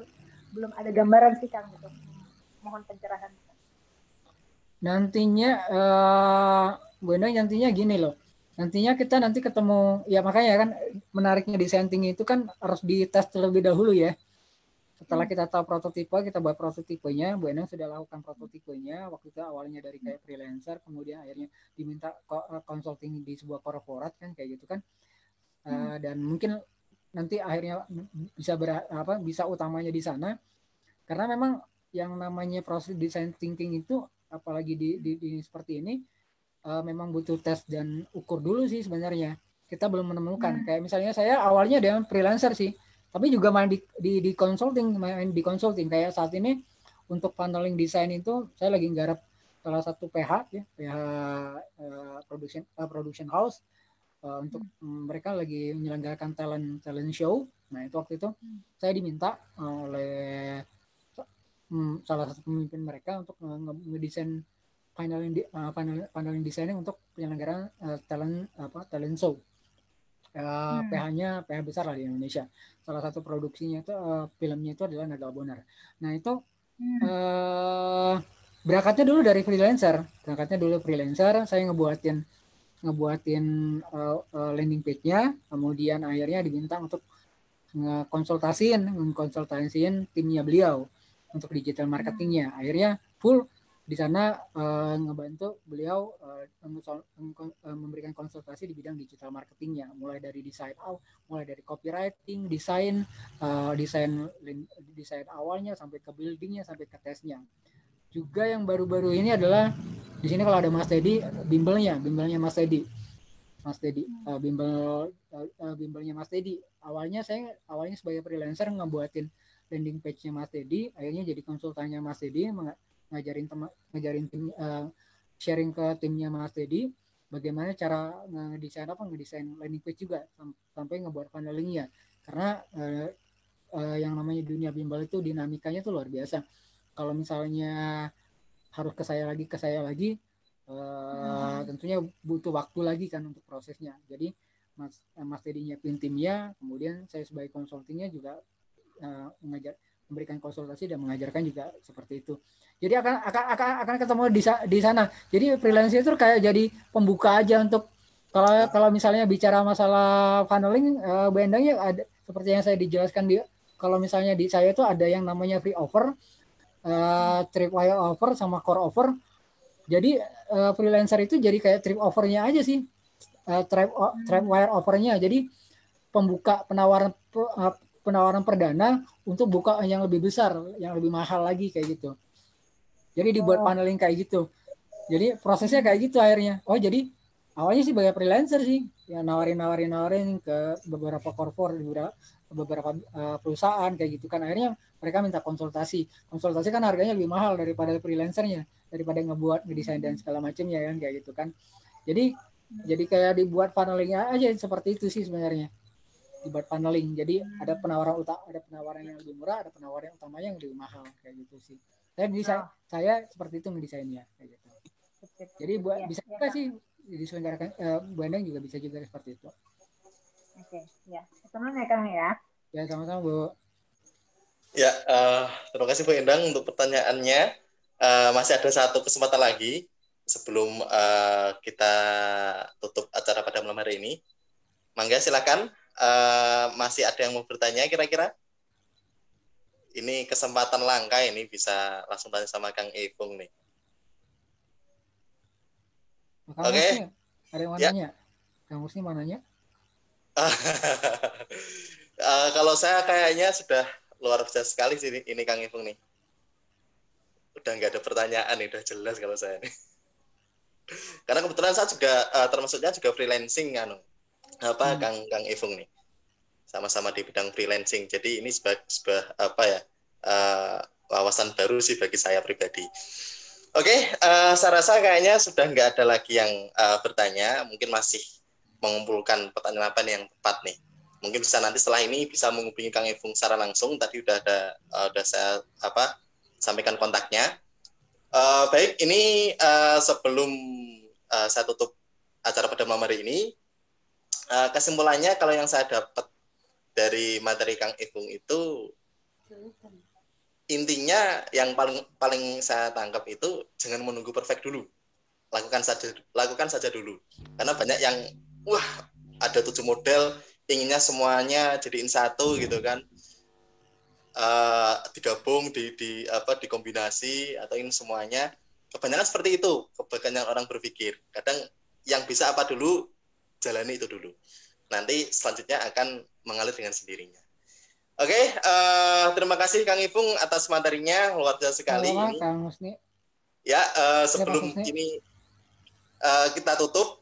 belum ada gambaran sih Kang gitu. Mohon pencerahan. Nantinya Bu Endang nantinya gini loh. Nantinya kita nanti ketemu, ya makanya kan menariknya desain thinking itu kan harus dites terlebih dahulu ya. Setelah kita tahu prototipe, kita buat prototipenya, Bu Endang sudah lakukan prototipenya, waktu itu awalnya dari kayak freelancer, kemudian akhirnya diminta consulting di sebuah korporat kan, kayak gitu kan. Dan mungkin nanti akhirnya bisa utamanya di sana, karena memang yang namanya proses design thinking itu, apalagi di seperti ini, memang butuh tes dan ukur dulu sih sebenarnya. Kita belum menemukan. Kayak misalnya saya awalnya dengan freelancer sih, tapi juga main di consulting. Kayak saat ini untuk paneling desain itu saya lagi nggarap salah satu PH ya, PH production house, untuk mereka lagi menyelenggarakan talent show. Nah, itu waktu itu saya diminta oleh salah satu pemimpin mereka untuk ngedesain paneling designing untuk penyelenggaraan talent show. PH-nya PH besar lah di Indonesia. Salah satu produksinya itu filmnya itu adalah Naga Bonar. Nah, itu berangkatnya dulu dari freelancer. Saya ngebuatin landing page-nya, kemudian akhirnya diminta untuk ngekonsultasiin timnya beliau untuk digital marketingnya. Akhirnya full di sana ngebantu beliau memberikan konsultasi di bidang digital marketingnya, mulai dari desain copywriting, desain awalnya sampai ke buildingnya sampai ke tesnya. Juga yang baru-baru ini adalah di sini kalau ada Mas Teddy, bimbelnya Mas Teddy, bimbelnya Mas Teddy. Awalnya sebagai freelancer ngebuatin landing page-nya Mas Teddy, akhirnya jadi konsultannya Mas Teddy, ngajarin tim, sharing ke timnya Mas Teddy bagaimana cara ngedesain landing page juga sampai ngebuat funnelingnya, karena yang namanya dunia bimbel itu dinamikanya tuh luar biasa. Kalau misalnya harus ke saya lagi tentunya butuh waktu lagi kan untuk prosesnya. Jadi Mas Teddy nyiapin timnya, kemudian saya sebagai consultingnya juga memberikan konsultasi dan mengajarkan juga seperti itu. Jadi akan ketemu di sana. Jadi freelancer itu kayak jadi pembuka aja untuk kalau misalnya bicara masalah funneling, Bu Endang ya ada seperti yang saya dijelaskan kalau misalnya di saya itu ada yang namanya free offer, tripwire offer sama core offer. Jadi freelancer itu jadi kayak trip offernya aja sih, tripwire offernya. Jadi penawaran penawaran perdana untuk buka yang lebih besar, yang lebih mahal lagi kayak gitu. Jadi dibuat paneling kayak gitu. Jadi prosesnya kayak gitu akhirnya. Oh jadi awalnya sih banyak freelancer sih yang nawarin ke beberapa korpor, beberapa perusahaan kayak gitu kan. Akhirnya mereka minta konsultasi kan harganya lebih mahal daripada freelancernya, daripada ngedesain dan segala macamnya kan kayak gitu kan. Jadi kayak dibuat panelingnya aja seperti itu sih sebenarnya, dibuat paneling. Jadi ada penawaran yang lebih murah, ada penawaran utamanya yang lebih mahal kayak gitu sih. Saya seperti itu ngedesainnya kayak gitu. Jadi bisa juga sih diselenggarakan, Bu Endang juga bisa juga seperti itu. Oke, ya. Teman ya Kang ya. Ya sama-sama Bu. Ya, terima kasih Bu Endang untuk pertanyaannya. Masih ada satu kesempatan lagi sebelum kita tutup acara pada malam hari ini. Mangga silakan. Masih ada yang mau bertanya kira-kira? Ini kesempatan langka, ini bisa langsung tanya sama Kang Ipung nih. Oke. Ada yang mau nanya? Kang Musni mau nanya? Kalau saya kayaknya sudah luar biasa sekali sih ini Kang Ipung nih. Udah nggak ada pertanyaan nih, udah jelas kalau saya nih. Karena kebetulan saya juga termasuknya juga freelancing kan. Kang Ipung nih. Sama-sama di bidang freelancing. Jadi ini sebuah wawasan baru sih bagi saya pribadi. Oke, saya rasa kayaknya sudah nggak ada lagi yang bertanya. Mungkin masih mengumpulkan pertanyaan apa yang tepat nih. Mungkin bisa nanti setelah ini bisa menghubungi Kang Ipung secara langsung. Tadi udah saya sampaikan kontaknya. Baik, ini sebelum saya tutup acara pada malam hari ini, kesimpulannya kalau yang saya dapat dari materi Kang Ipung itu, intinya yang paling saya tangkap itu jangan menunggu perfect dulu, lakukan saja dulu. Karena banyak yang ada 7 model, inginnya semuanya jadiin satu gitu kan, digabung dikombinasi atau ini semuanya. Kebanyakan seperti itu, kebanyakan orang berpikir. Kadang yang bisa apa dulu, jalani itu dulu. Nanti selanjutnya akan mengalir dengan sendirinya. Oke, terima kasih Kang Ipung atas materinya, luar biasa sekali. Kang Musni. Ya, sebelum ini kita tutup,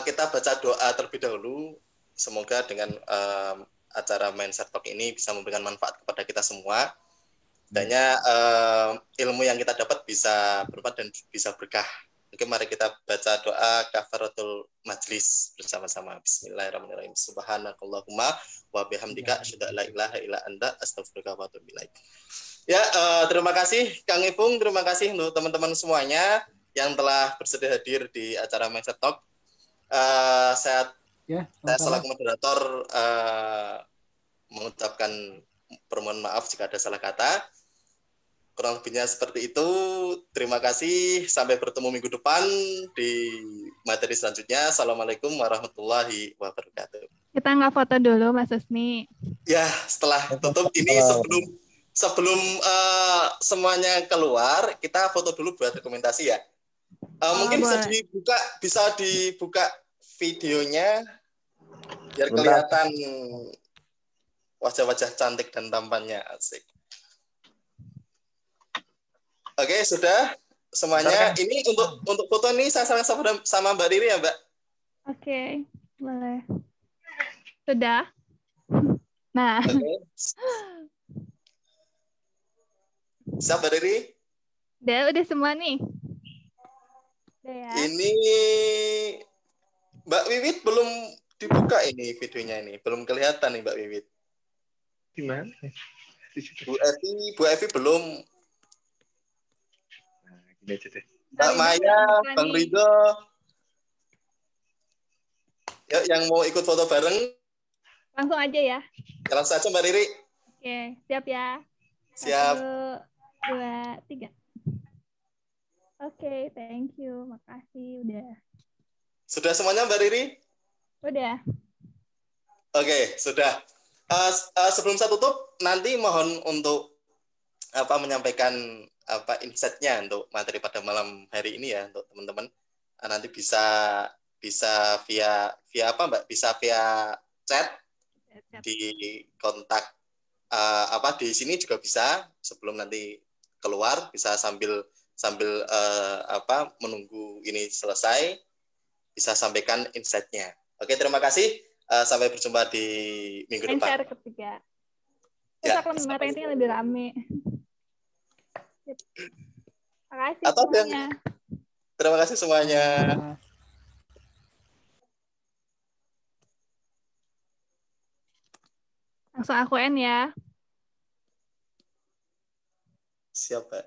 kita baca doa terlebih dahulu. Semoga dengan acara Mindset Talk ini bisa memberikan manfaat kepada kita semua. Setidaknya ilmu yang kita dapat bisa bermanfaat dan bisa berkah. Oke, mari kita baca doa kafaratul majlis bersama-sama. Bismillahirrahmanirrahim. Subhanakallahumma wa bihamdika asyhadu an la ilaha illa anta astaghfiruka wa atubu ilaik. Ya, terima kasih Kang Ipung, terima kasih untuk teman-teman semuanya yang telah bersedia hadir di acara Mindset Talk. Saya selaku moderator mengucapkan permohonan maaf jika ada salah kata. Kurang lebihnya seperti itu. Terima kasih. Sampai bertemu minggu depan di materi selanjutnya. Assalamualaikum warahmatullahi wabarakatuh. Kita nggak foto dulu, Mas Usni. Ya, setelah tutup ini sebelum semuanya keluar, kita foto dulu buat dokumentasi ya. Mungkin bisa dibuka videonya biar kelihatan wajah-wajah cantik dan tampannya. Asik. Oke, sudah semuanya. Ini untuk foto ini saya sama Mbak Riri ya, Mbak. Oke, boleh. Sudah. Nah. Oke. Siap, Mbak Riri? Udah semua nih. Udah ya. Ini Mbak Wiwit belum dibuka ini videonya ini. Belum kelihatan nih Mbak Wiwit. Gimana? Bu Evi belum. Gini aja deh. Mbak Maya, Bang Ridho. Ya, yang mau ikut foto bareng. Langsung aja ya. Langsung aja Mbak Riri. Oke, siap ya. Siap. 1, 2, 3. Oke, thank you. Makasih udah. Sudah semuanya Mbak Riri? Udah. Oke, sudah. Sebelum saya tutup, nanti mohon untuk menyampaikan insight-nya untuk materi pada malam hari ini ya untuk teman-teman. Nanti bisa via apa Mbak? Bisa via chat Siap. di kontak di sini juga bisa sebelum nanti keluar bisa sambil menunggu ini selesai bisa sampaikan insight-nya. Oke, terima kasih. Sampai berjumpa di minggu Main depan. share ketiga. Ya, Terus kemarin ini lebih rame. Terima kasih Atau yang- semuanya. Terima kasih semuanya. Langsung aku end ya. Siap, Pak.